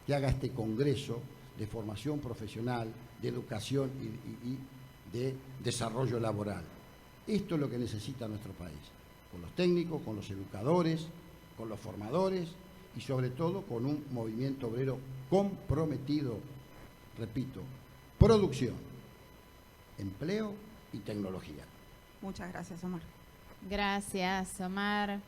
Speaker 6: que haga este congreso de formación profesional, de educación y de desarrollo laboral. Esto es lo que necesita nuestro país, con los técnicos, con los educadores, con los formadores y sobre todo con un movimiento obrero comprometido, repito, producción, empleo y tecnología.
Speaker 4: Muchas gracias, Omar.
Speaker 3: Gracias, Omar.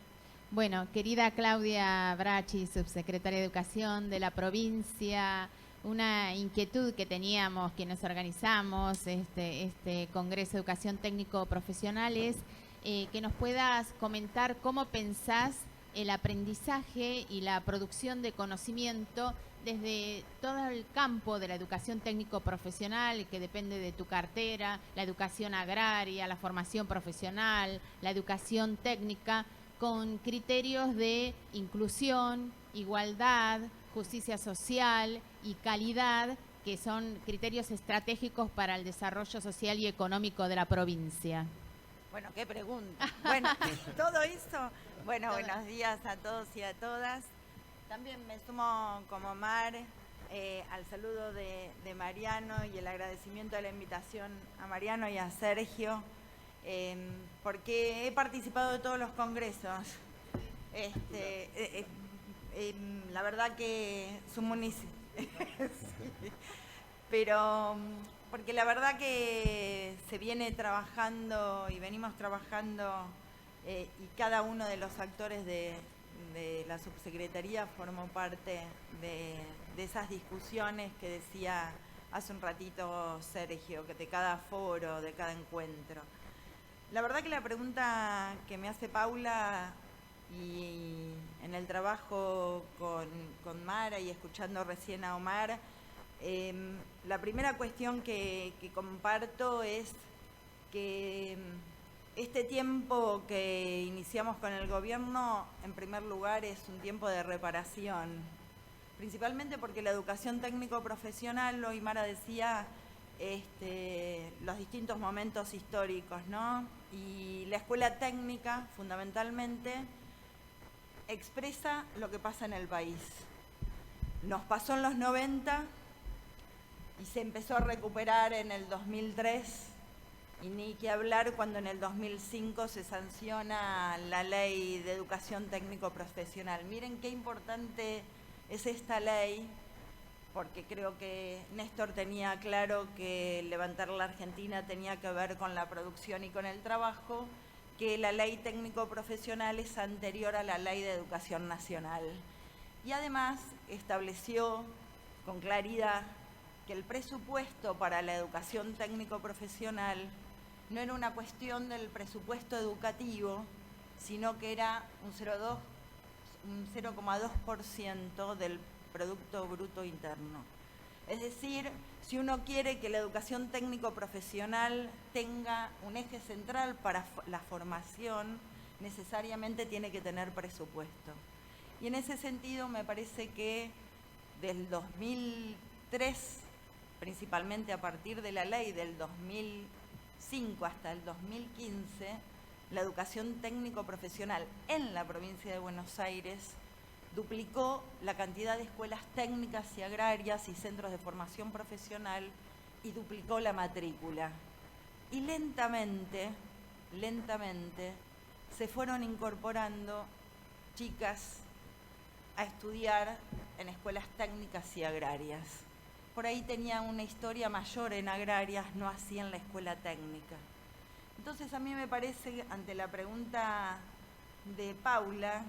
Speaker 3: Bueno, querida Claudia Bracci, subsecretaria de Educación de la provincia, una inquietud que teníamos quienes organizamos este Congreso de Educación Técnico Profesional es que nos puedas comentar cómo pensás el aprendizaje y la producción de conocimiento desde todo el campo de la educación técnico-profesional, que depende de tu cartera, la educación agraria, la formación profesional, la educación técnica, con criterios de inclusión, igualdad, justicia social y calidad, que son criterios estratégicos para el desarrollo social y económico de la provincia.
Speaker 7: Bueno, qué pregunta. Bueno, todo eso. Bueno, buenos días a todos y a todas. También me sumo como Omar al saludo de Mariano y el agradecimiento de la invitación a Mariano y a Sergio, porque he participado de todos los congresos. La verdad que su municipio... sí. Pero porque la verdad que se viene trabajando y venimos trabajando y cada uno de los actores de la subsecretaría formó parte de esas discusiones que decía hace un ratito Sergio, que de cada foro, de cada encuentro. La verdad que la pregunta que me hace Paula, y en el trabajo con Mara y escuchando recién a Omar, la primera cuestión que comparto es que este tiempo que iniciamos con el gobierno, en primer lugar, es un tiempo de reparación, principalmente porque la educación técnico-profesional, hoy Mara decía, los distintos momentos históricos, ¿no? Y la escuela técnica, fundamentalmente, expresa lo que pasa en el país. Nos pasó en los 90 y se empezó a recuperar en el 2003, y ni que hablar cuando en el 2005 se sanciona la ley de educación técnico-profesional. Miren qué importante es esta ley, porque creo que Néstor tenía claro que levantar la Argentina tenía que ver con la producción y con el trabajo, que la ley técnico-profesional es anterior a la ley de educación nacional. Y además estableció con claridad que el presupuesto para la educación técnico-profesional no era una cuestión del presupuesto educativo, sino que era un 0,2% del Producto Bruto Interno. Es decir, si uno quiere que la educación técnico-profesional tenga un eje central para la formación, necesariamente tiene que tener presupuesto. Y en ese sentido me parece que del 2003, principalmente a partir de la ley del 2005 hasta el 2015, la educación técnico-profesional en la provincia de Buenos Aires duplicó la cantidad de escuelas técnicas y agrarias y centros de formación profesional y duplicó la matrícula. Y lentamente se fueron incorporando chicas a estudiar en escuelas técnicas y agrarias. Por ahí tenía una historia mayor en agrarias, no así en la escuela técnica. Entonces a mí me parece, ante la pregunta de Paula,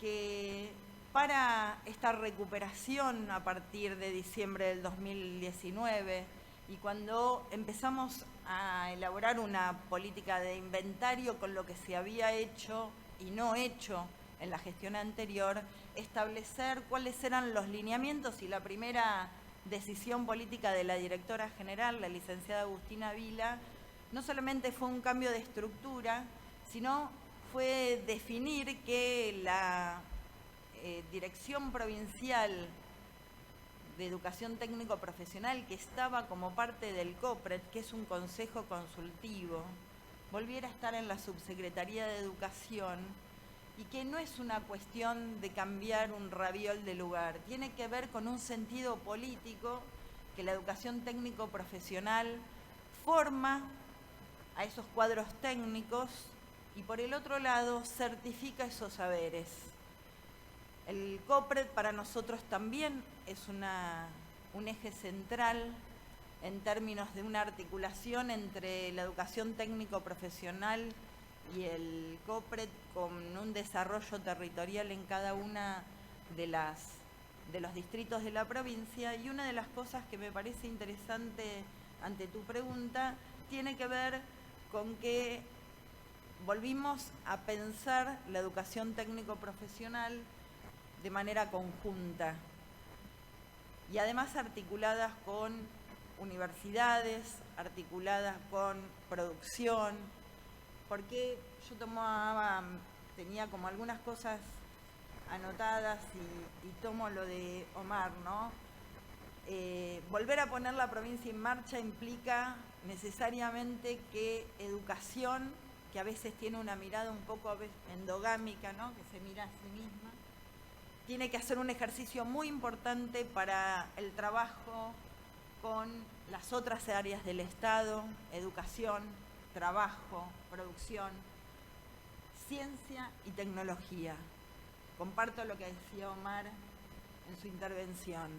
Speaker 7: que para esta recuperación a partir de diciembre del 2019 y cuando empezamos a elaborar una política de inventario con lo que se había hecho y no hecho en la gestión anterior, establecer cuáles eran los lineamientos, y la primera decisión política de la directora general, la licenciada Agustina Vila, no solamente fue un cambio de estructura, sino fue definir que la Dirección Provincial de Educación Técnico Profesional, que estaba como parte del COPRED, que es un consejo consultivo, volviera a estar en la Subsecretaría de Educación, y que no es una cuestión de cambiar un raviol de lugar, tiene que ver con un sentido político, que la educación técnico profesional forma a esos cuadros técnicos y por el otro lado certifica esos saberes. El COPRED para nosotros también es un eje central en términos de una articulación entre la educación técnico profesional y el COPRED, con un desarrollo territorial en cada una de los distritos de la provincia. Y una de las cosas que me parece interesante ante tu pregunta tiene que ver con que volvimos a pensar la educación técnico profesional de manera conjunta y además articuladas con universidades, articuladas con producción, porque yo tenía como algunas cosas anotadas y tomo lo de Omar, ¿no? Volver a poner la provincia en marcha implica necesariamente que educación, que a veces tiene una mirada un poco endogámica, ¿no? Que se mira a sí misma, tiene que hacer un ejercicio muy importante para el trabajo con las otras áreas del Estado: educación, trabajo, producción, ciencia y tecnología. Comparto lo que decía Omar en su intervención.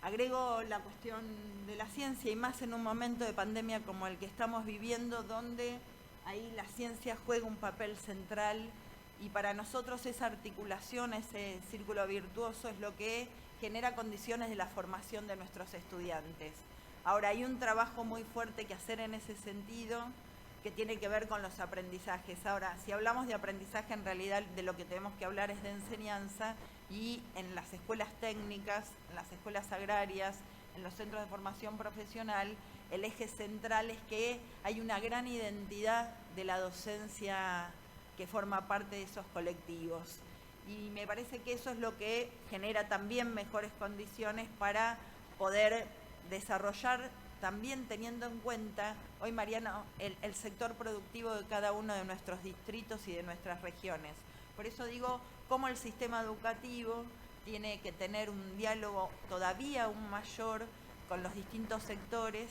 Speaker 7: Agrego la cuestión de la ciencia, y más en un momento de pandemia como el que estamos viviendo, donde ahí la ciencia juega un papel central, y para nosotros esa articulación, ese círculo virtuoso es lo que genera condiciones de la formación de nuestros estudiantes. Ahora, hay un trabajo muy fuerte que hacer en ese sentido, que tiene que ver con los aprendizajes. Ahora, si hablamos de aprendizaje, en realidad de lo que tenemos que hablar es de enseñanza, y en las escuelas técnicas, en las escuelas agrarias, en los centros de formación profesional, el eje central es que hay una gran identidad de la docencia que forma parte de esos colectivos. Y me parece que eso es lo que genera también mejores condiciones para poder desarrollar, también teniendo en cuenta, hoy Mariano, el sector productivo de cada uno de nuestros distritos y de nuestras regiones. Por eso digo, cómo el sistema educativo tiene que tener un diálogo todavía aún mayor con los distintos sectores,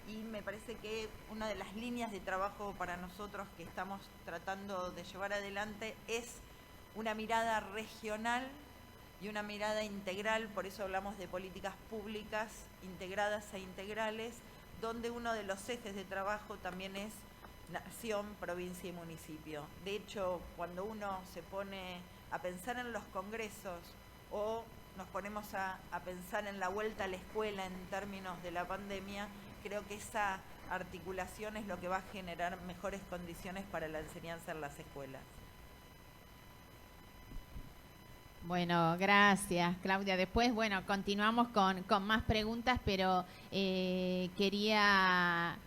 Speaker 7: y me parece que una de las líneas de trabajo para nosotros que estamos tratando de llevar adelante es una mirada regional y una mirada integral. Por eso hablamos de políticas públicas integradas e integrales, donde uno de los ejes de trabajo también es nación, provincia y municipio. De hecho, cuando uno se pone a pensar en los congresos o nos ponemos a pensar en la vuelta a la escuela en términos de la pandemia, creo que esa articulación es lo que va a generar mejores condiciones para la enseñanza en las escuelas.
Speaker 3: Bueno, gracias, Claudia. Después, bueno, continuamos con más preguntas, pero queríamos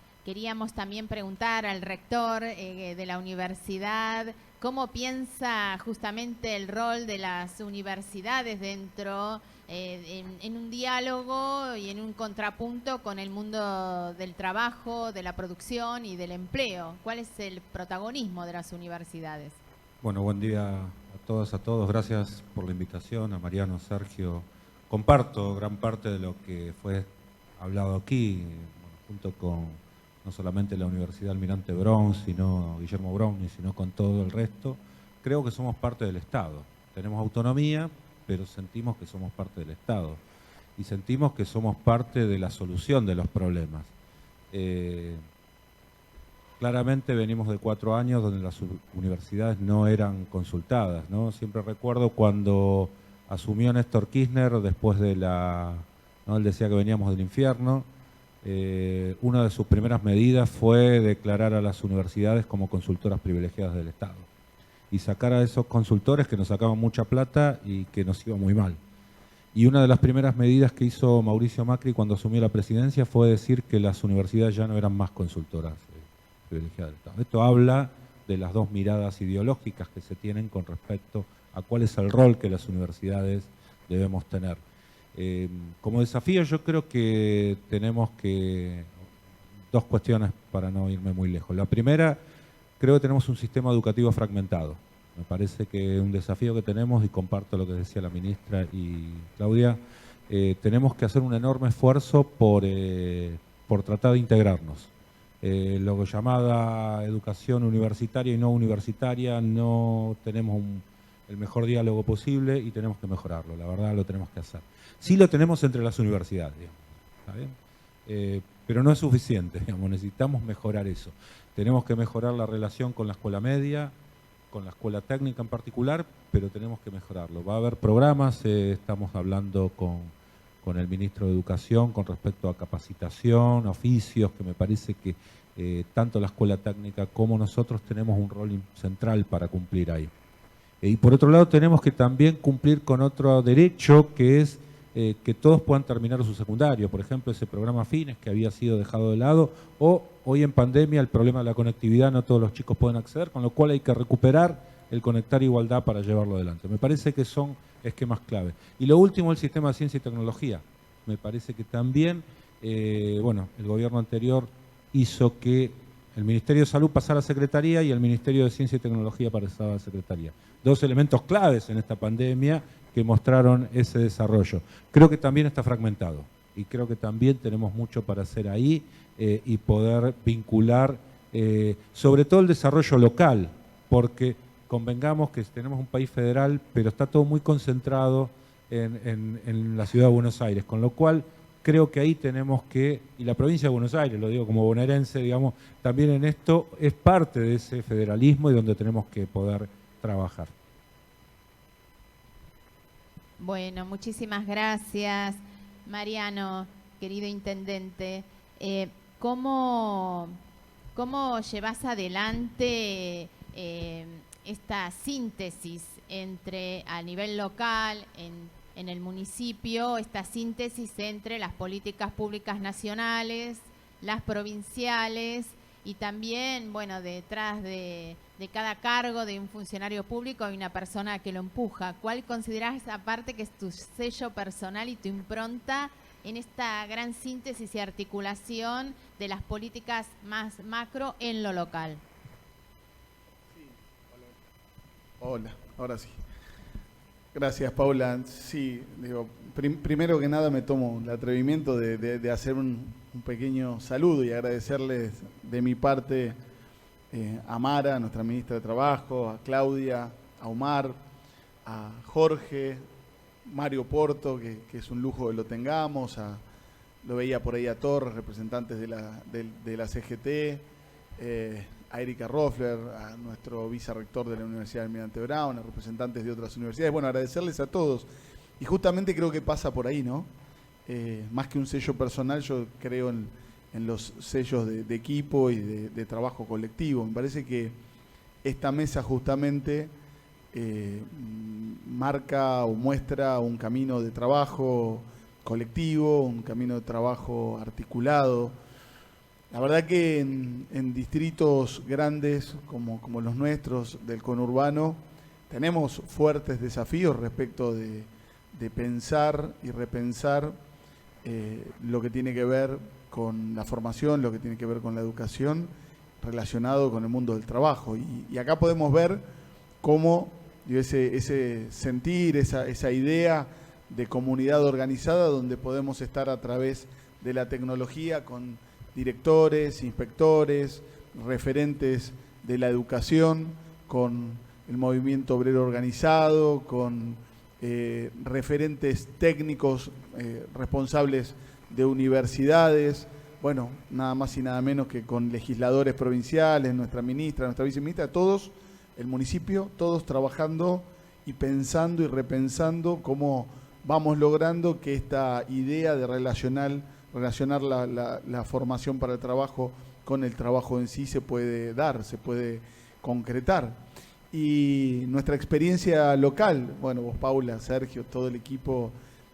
Speaker 3: también preguntar al rector de la universidad cómo piensa justamente el rol de las universidades dentro, en un diálogo y en un contrapunto con el mundo del trabajo, de la producción y del empleo. ¿Cuál es el protagonismo de las universidades?
Speaker 8: Bueno, buen día a todas, a todos. Gracias por la invitación, a Mariano, Sergio. Comparto gran parte de lo que fue hablado aquí, junto con no solamente la Universidad Almirante Brown, sino Guillermo Brown, sino con todo el resto. Creo que somos parte del Estado. Tenemos autonomía, pero sentimos que somos parte del Estado. Y sentimos que somos parte de la solución de los problemas. Claramente venimos de 4 años donde las universidades no eran consultadas, ¿no? Siempre recuerdo cuando asumió Néstor Kirchner, después de ¿no? Él decía que veníamos del infierno. Una de sus primeras medidas fue declarar a las universidades como consultoras privilegiadas del Estado y sacar a esos consultores que nos sacaban mucha plata y que nos iba muy mal. Y una de las primeras medidas que hizo Mauricio Macri cuando asumió la presidencia fue decir que las universidades ya no eran más consultoras privilegiadas del Estado. Esto habla de las dos miradas ideológicas que se tienen con respecto a cuál es el rol que las universidades debemos tener. Como desafío yo creo que tenemos dos cuestiones para no irme muy lejos. La primera, creo que tenemos un sistema educativo fragmentado. Me parece que un desafío que tenemos, y comparto lo que decía la ministra y Claudia, tenemos que hacer un enorme esfuerzo por tratar de integrarnos. Lo que llamada educación universitaria y no universitaria, no tenemos el mejor diálogo posible y tenemos que mejorarlo, la verdad lo tenemos que hacer. Sí lo tenemos entre las universidades, digamos, ¿está bien? Pero no es suficiente, digamos, necesitamos mejorar eso. Tenemos que mejorar la relación con la escuela media, con la escuela técnica en particular, pero tenemos que mejorarlo. Va a haber programas, estamos hablando con el ministro de Educación con respecto a capacitación, oficios, que me parece que tanto la escuela técnica como nosotros tenemos un rol central para cumplir ahí. Y por otro lado tenemos que también cumplir con otro derecho, que es que todos puedan terminar su secundario. Por ejemplo, ese programa Fines que había sido dejado de lado, o hoy en pandemia el problema de la conectividad, no todos los chicos pueden acceder, con lo cual hay que recuperar el conectar igualdad para llevarlo adelante. Me parece que son esquemas clave. Y lo último, el sistema de ciencia y tecnología. Me parece que también, bueno, el gobierno anterior hizo que el Ministerio de Salud pasara a Secretaría y el Ministerio de Ciencia y Tecnología pasara a Secretaría. Dos elementos claves en esta pandemia que mostraron ese desarrollo. Creo que también está fragmentado y creo que también tenemos mucho para hacer ahí y poder vincular sobre todo el desarrollo local, porque convengamos que tenemos un país federal, pero está todo muy concentrado en la ciudad de Buenos Aires, con lo cual creo que ahí tenemos que, y la provincia de Buenos Aires, lo digo como bonaerense, digamos, también en esto es parte de ese federalismo y donde tenemos que poder trabajar.
Speaker 3: Bueno, muchísimas gracias. Mariano, querido intendente, ¿cómo llevas adelante esta síntesis entre a nivel local, en el municipio, esta síntesis entre las políticas públicas nacionales, las provinciales y también, bueno, detrás de cada cargo de un funcionario público hay una persona que lo empuja? ¿Cuál considerás aparte que es tu sello personal y tu impronta en esta gran síntesis y articulación de las políticas más macro en lo local?
Speaker 9: Hola, ahora sí. Gracias, Paula. Sí, digo, primero que nada me tomo el atrevimiento de hacer un pequeño saludo y agradecerles de mi parte a Mara, nuestra ministra de Trabajo, a Claudia, a Omar, a Jorge, Mario Porto, que es un lujo que lo tengamos, lo veía por ahí a Torres, representantes de la CGT, a Erika Roffler, a nuestro vicerrector de la Universidad de Almirante Brown, a representantes de otras universidades. Bueno, agradecerles a todos. Y justamente creo que pasa por ahí, ¿no? Más que un sello personal, yo creo en los sellos de equipo y de trabajo colectivo. Me parece que esta mesa justamente marca o muestra un camino de trabajo colectivo, un camino de trabajo articulado. La verdad que en distritos grandes como los nuestros del conurbano tenemos fuertes desafíos respecto de pensar y repensar lo que tiene que ver con la formación, lo que tiene que ver con la educación relacionado con el mundo del trabajo. Y acá podemos ver cómo ese sentir, esa idea de comunidad organizada donde podemos estar a través de la tecnología con directores, inspectores, referentes de la educación, con el movimiento obrero organizado, con referentes técnicos responsables de universidades, bueno, nada más y nada menos que con legisladores provinciales, nuestra ministra, nuestra viceministra, todos, el municipio, todos trabajando y pensando y repensando cómo vamos logrando que esta idea de relacionar la formación para el trabajo con el trabajo en sí se puede dar, se puede concretar. Y nuestra experiencia local, bueno, vos, Paula, Sergio, todo el equipo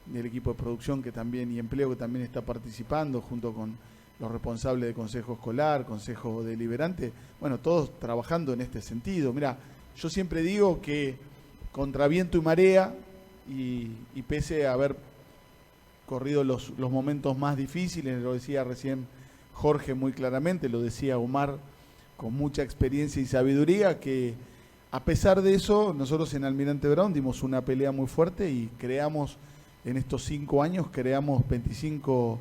Speaker 9: de producción que también y empleo que también está participando junto con los responsables de consejo escolar, consejo deliberante, bueno, todos trabajando en este sentido. Mira, yo siempre digo que contra viento y marea y pese a haber corrido los momentos más difíciles, lo decía recién Jorge muy claramente, lo decía Omar con mucha experiencia y sabiduría, que a pesar de eso, nosotros en Almirante Brown dimos una pelea muy fuerte y creamos, en estos 5 años, creamos 25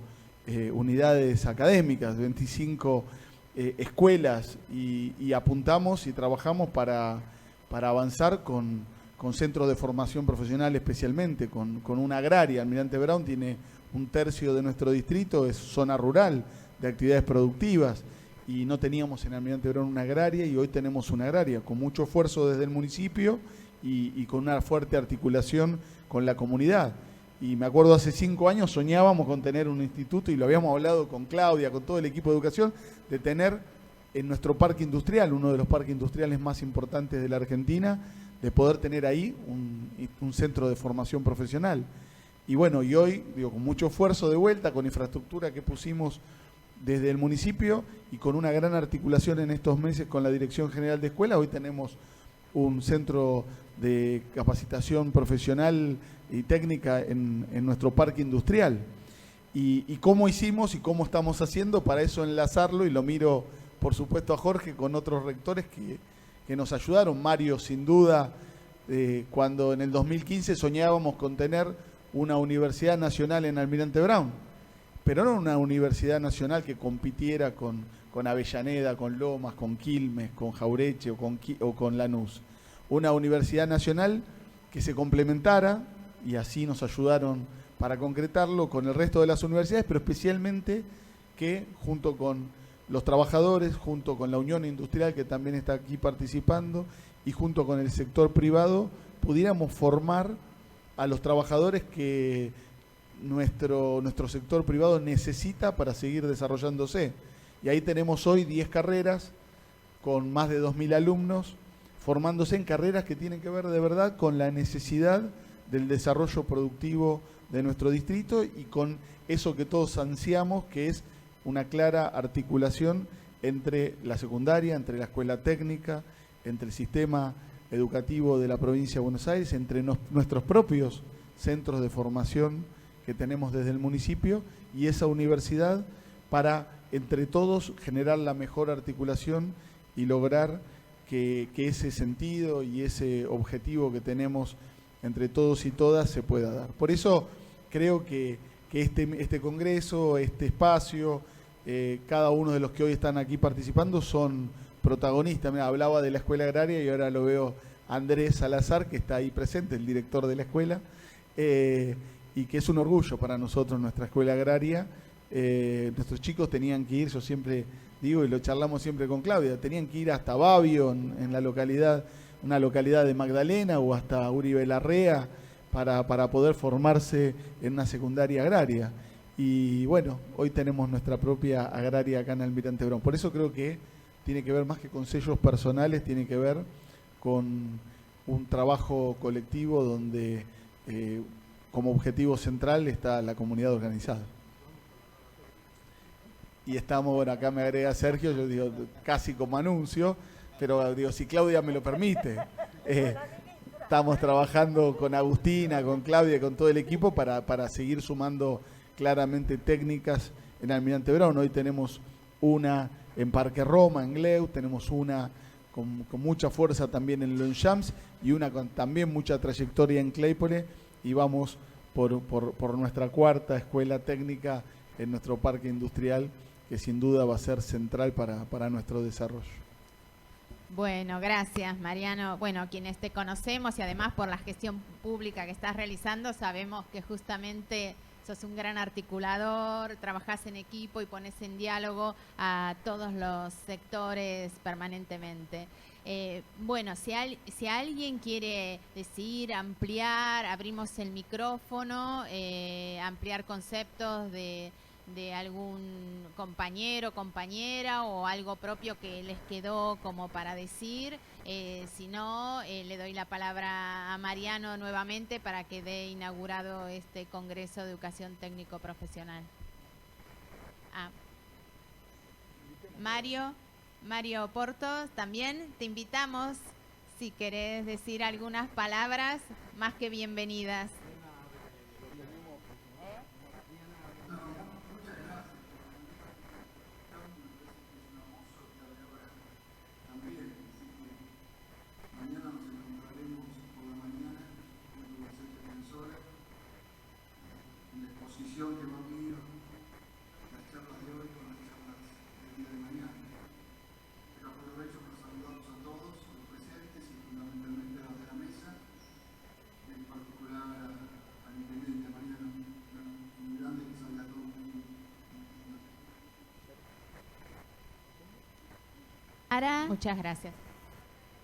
Speaker 9: unidades académicas, 25 escuelas y apuntamos y trabajamos para avanzar con centros de formación profesional especialmente, con una agraria. Almirante Brown tiene 1/3 de nuestro distrito, es zona rural de actividades productivas y no teníamos en Almirante Brown una agraria y hoy tenemos una agraria con mucho esfuerzo desde el municipio y con una fuerte articulación con la comunidad. Y me acuerdo hace 5 años soñábamos con tener un instituto y lo habíamos hablado con Claudia, con todo el equipo de educación, de tener en nuestro parque industrial, uno de los parques industriales más importantes de la Argentina, de poder tener ahí un centro de formación profesional. Y bueno, y hoy, digo, con mucho esfuerzo de vuelta, con infraestructura que pusimos desde el municipio y con una gran articulación en estos meses con la Dirección General de Escuelas, hoy tenemos un centro de capacitación profesional y técnica en nuestro parque industrial. Y cómo hicimos y cómo estamos haciendo para eso enlazarlo, y lo miro por supuesto a Jorge con otros rectores que nos ayudaron. Mario, sin duda, cuando en el 2015 soñábamos con tener una universidad nacional en Almirante Brown, pero no una universidad nacional que compitiera con Avellaneda, con Lomas, con Quilmes, con Jaureche o con Lanús. Una universidad nacional que se complementara, y así nos ayudaron para concretarlo con el resto de las universidades, pero especialmente que junto con los trabajadores, junto con la Unión Industrial que también está aquí participando y junto con el sector privado, pudiéramos formar a los trabajadores que nuestro sector privado necesita para seguir desarrollándose. Y ahí tenemos hoy 10 carreras con más de 2.000 alumnos formándose en carreras que tienen que ver de verdad con la necesidad del desarrollo productivo de nuestro distrito y con eso que todos ansiamos, que es una clara articulación entre la secundaria, entre la escuela técnica, entre el sistema educativo de la provincia de Buenos Aires, entre nuestros propios centros de formación que tenemos desde el municipio y esa universidad para, entre todos, generar la mejor articulación y lograr que ese sentido y ese objetivo que tenemos entre todos y todas se pueda dar. Por eso creo que este congreso, este espacio, cada uno de los que hoy están aquí participando son protagonistas. Mira, hablaba de la escuela agraria y ahora lo veo a Andrés Salazar, que está ahí presente, el director de la escuela, y que es un orgullo para nosotros nuestra escuela agraria. Nuestros chicos tenían que ir, yo siempre digo y lo charlamos siempre con Claudia, tenían que ir hasta Babio, en la localidad, una localidad de Magdalena, o hasta Uribe Larrea, para poder formarse en una secundaria agraria. Y bueno, hoy tenemos nuestra propia agraria acá en Almirante Brown. Por eso creo que tiene que ver más que con sellos personales, tiene que ver con un trabajo colectivo donde como objetivo central está la comunidad organizada. Y estamos, bueno, acá me agrega Sergio, yo digo casi como anuncio, pero digo, si Claudia me lo permite. Estamos trabajando con Agustina, con Claudia, con todo el equipo para seguir sumando claramente técnicas en Almirante Brown. Hoy tenemos una en Parque Roma, en Gleu, tenemos una con mucha fuerza también en Longchamps y una con también mucha trayectoria en Claypole, y vamos por nuestra cuarta escuela técnica en nuestro parque industrial, que sin duda va a ser central para nuestro desarrollo.
Speaker 3: Bueno, gracias, Mariano. Bueno, quienes te conocemos y además por la gestión pública que estás realizando, sabemos que justamente sos un gran articulador, trabajás en equipo y pones en diálogo a todos los sectores permanentemente. Bueno, si alguien quiere decir, ampliar, abrimos el micrófono, ampliar conceptos de algún compañero, compañera o algo propio que les quedó como para decir. Si no, le doy la palabra a Mariano nuevamente para que dé inaugurado este Congreso de Educación Técnico Profesional. Mario Portos, también te invitamos, si querés decir algunas palabras, más que bienvenidas.
Speaker 6: Que va a unir las charlas de hoy con las charlas del día de mañana. Pero aprovecho para saludarlos a todos los presentes y fundamentalmente a los de la mesa, en particular al intendente Mariano, muy grande, que sabe a todos muy bien.
Speaker 3: Muchas gracias.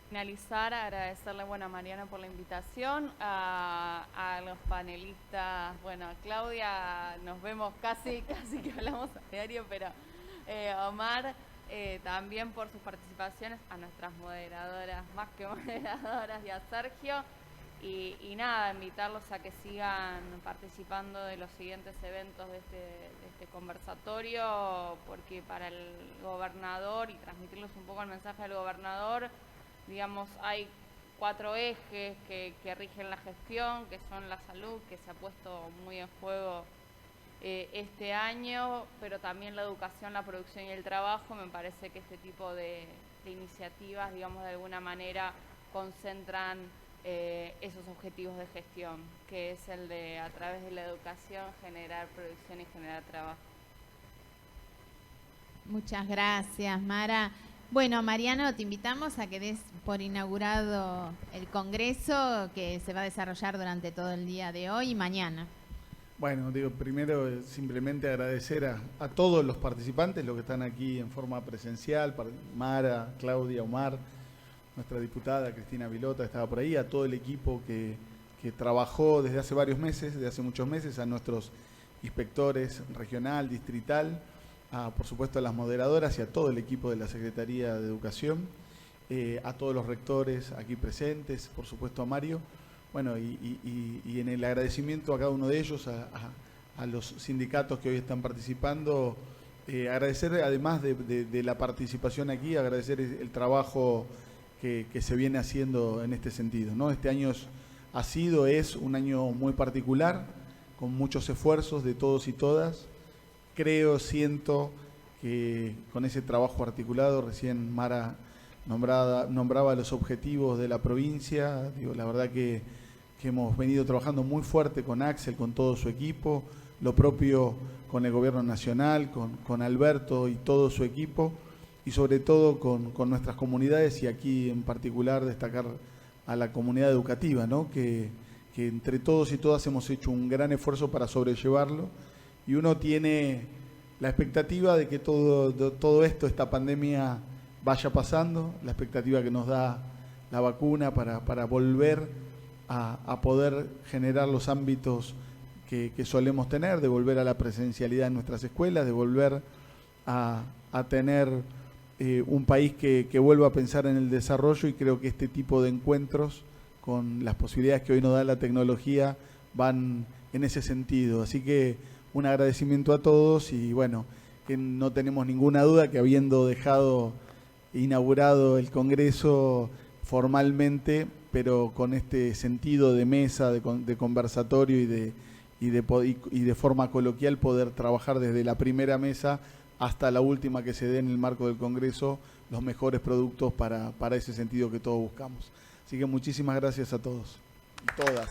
Speaker 5: Finalizar, agradecerle a Mariana por la invitación, a los panelistas, bueno, a Claudia, nos vemos casi que hablamos a diario, pero Omar, también por sus participaciones, a nuestras moderadoras, más que moderadoras, y a Sergio, y nada, invitarlos a que sigan participando de los siguientes eventos de este conversatorio, porque para el gobernador, y transmitirles un poco el mensaje del gobernador, digamos, hay 4 ejes que rigen la gestión, que son la salud, que se ha puesto muy en juego este año, pero también la educación, la producción y el trabajo. Me parece que este tipo de iniciativas, digamos, de alguna manera concentran esos objetivos de gestión, que es el de, a través de la educación, generar producción y generar trabajo.
Speaker 3: Muchas gracias, Mara. Bueno, Mariano, te invitamos a que des por inaugurado el Congreso que se va a desarrollar durante todo el día de hoy y mañana.
Speaker 9: Bueno, digo, primero simplemente agradecer a todos los participantes, los que están aquí en forma presencial, Mara, Claudia, Omar, nuestra diputada Cristina Vilota estaba por ahí, a todo el equipo que trabajó desde hace varios meses, desde hace muchos meses, a nuestros inspectores regional, distrital, por supuesto a las moderadoras y a todo el equipo de la Secretaría de Educación, a todos los rectores aquí presentes, por supuesto a Mario, bueno, y en el agradecimiento a cada uno de ellos, a los sindicatos que hoy están participando, agradecer además de la participación aquí, agradecer el trabajo que se viene haciendo en este sentido, ¿no? Este año es un año muy particular, con muchos esfuerzos de todos y todas. Siento que con ese trabajo articulado, recién Mara nombraba los objetivos de la provincia, digo, la verdad que hemos venido trabajando muy fuerte con Axel, con todo su equipo, lo propio con el gobierno nacional, con Alberto y todo su equipo, y sobre todo con nuestras comunidades, y aquí en particular destacar a la comunidad educativa, ¿no? Que entre todos y todas hemos hecho un gran esfuerzo para sobrellevarlo, y uno tiene la expectativa de que todo esto, esta pandemia, vaya pasando, la expectativa que nos da la vacuna para volver a poder generar los ámbitos que solemos tener, de volver a la presencialidad en nuestras escuelas, de volver a tener un país que vuelva a pensar en el desarrollo, y creo que este tipo de encuentros, con las posibilidades que hoy nos da la tecnología, van en ese sentido. Así que un agradecimiento a todos, y bueno, que no tenemos ninguna duda que habiendo dejado inaugurado el Congreso formalmente, pero con este sentido de mesa, de conversatorio y de forma coloquial, poder trabajar desde la primera mesa hasta la última que se dé en el marco del Congreso, los mejores productos para ese sentido que todos buscamos. Así que muchísimas gracias a todos y todas.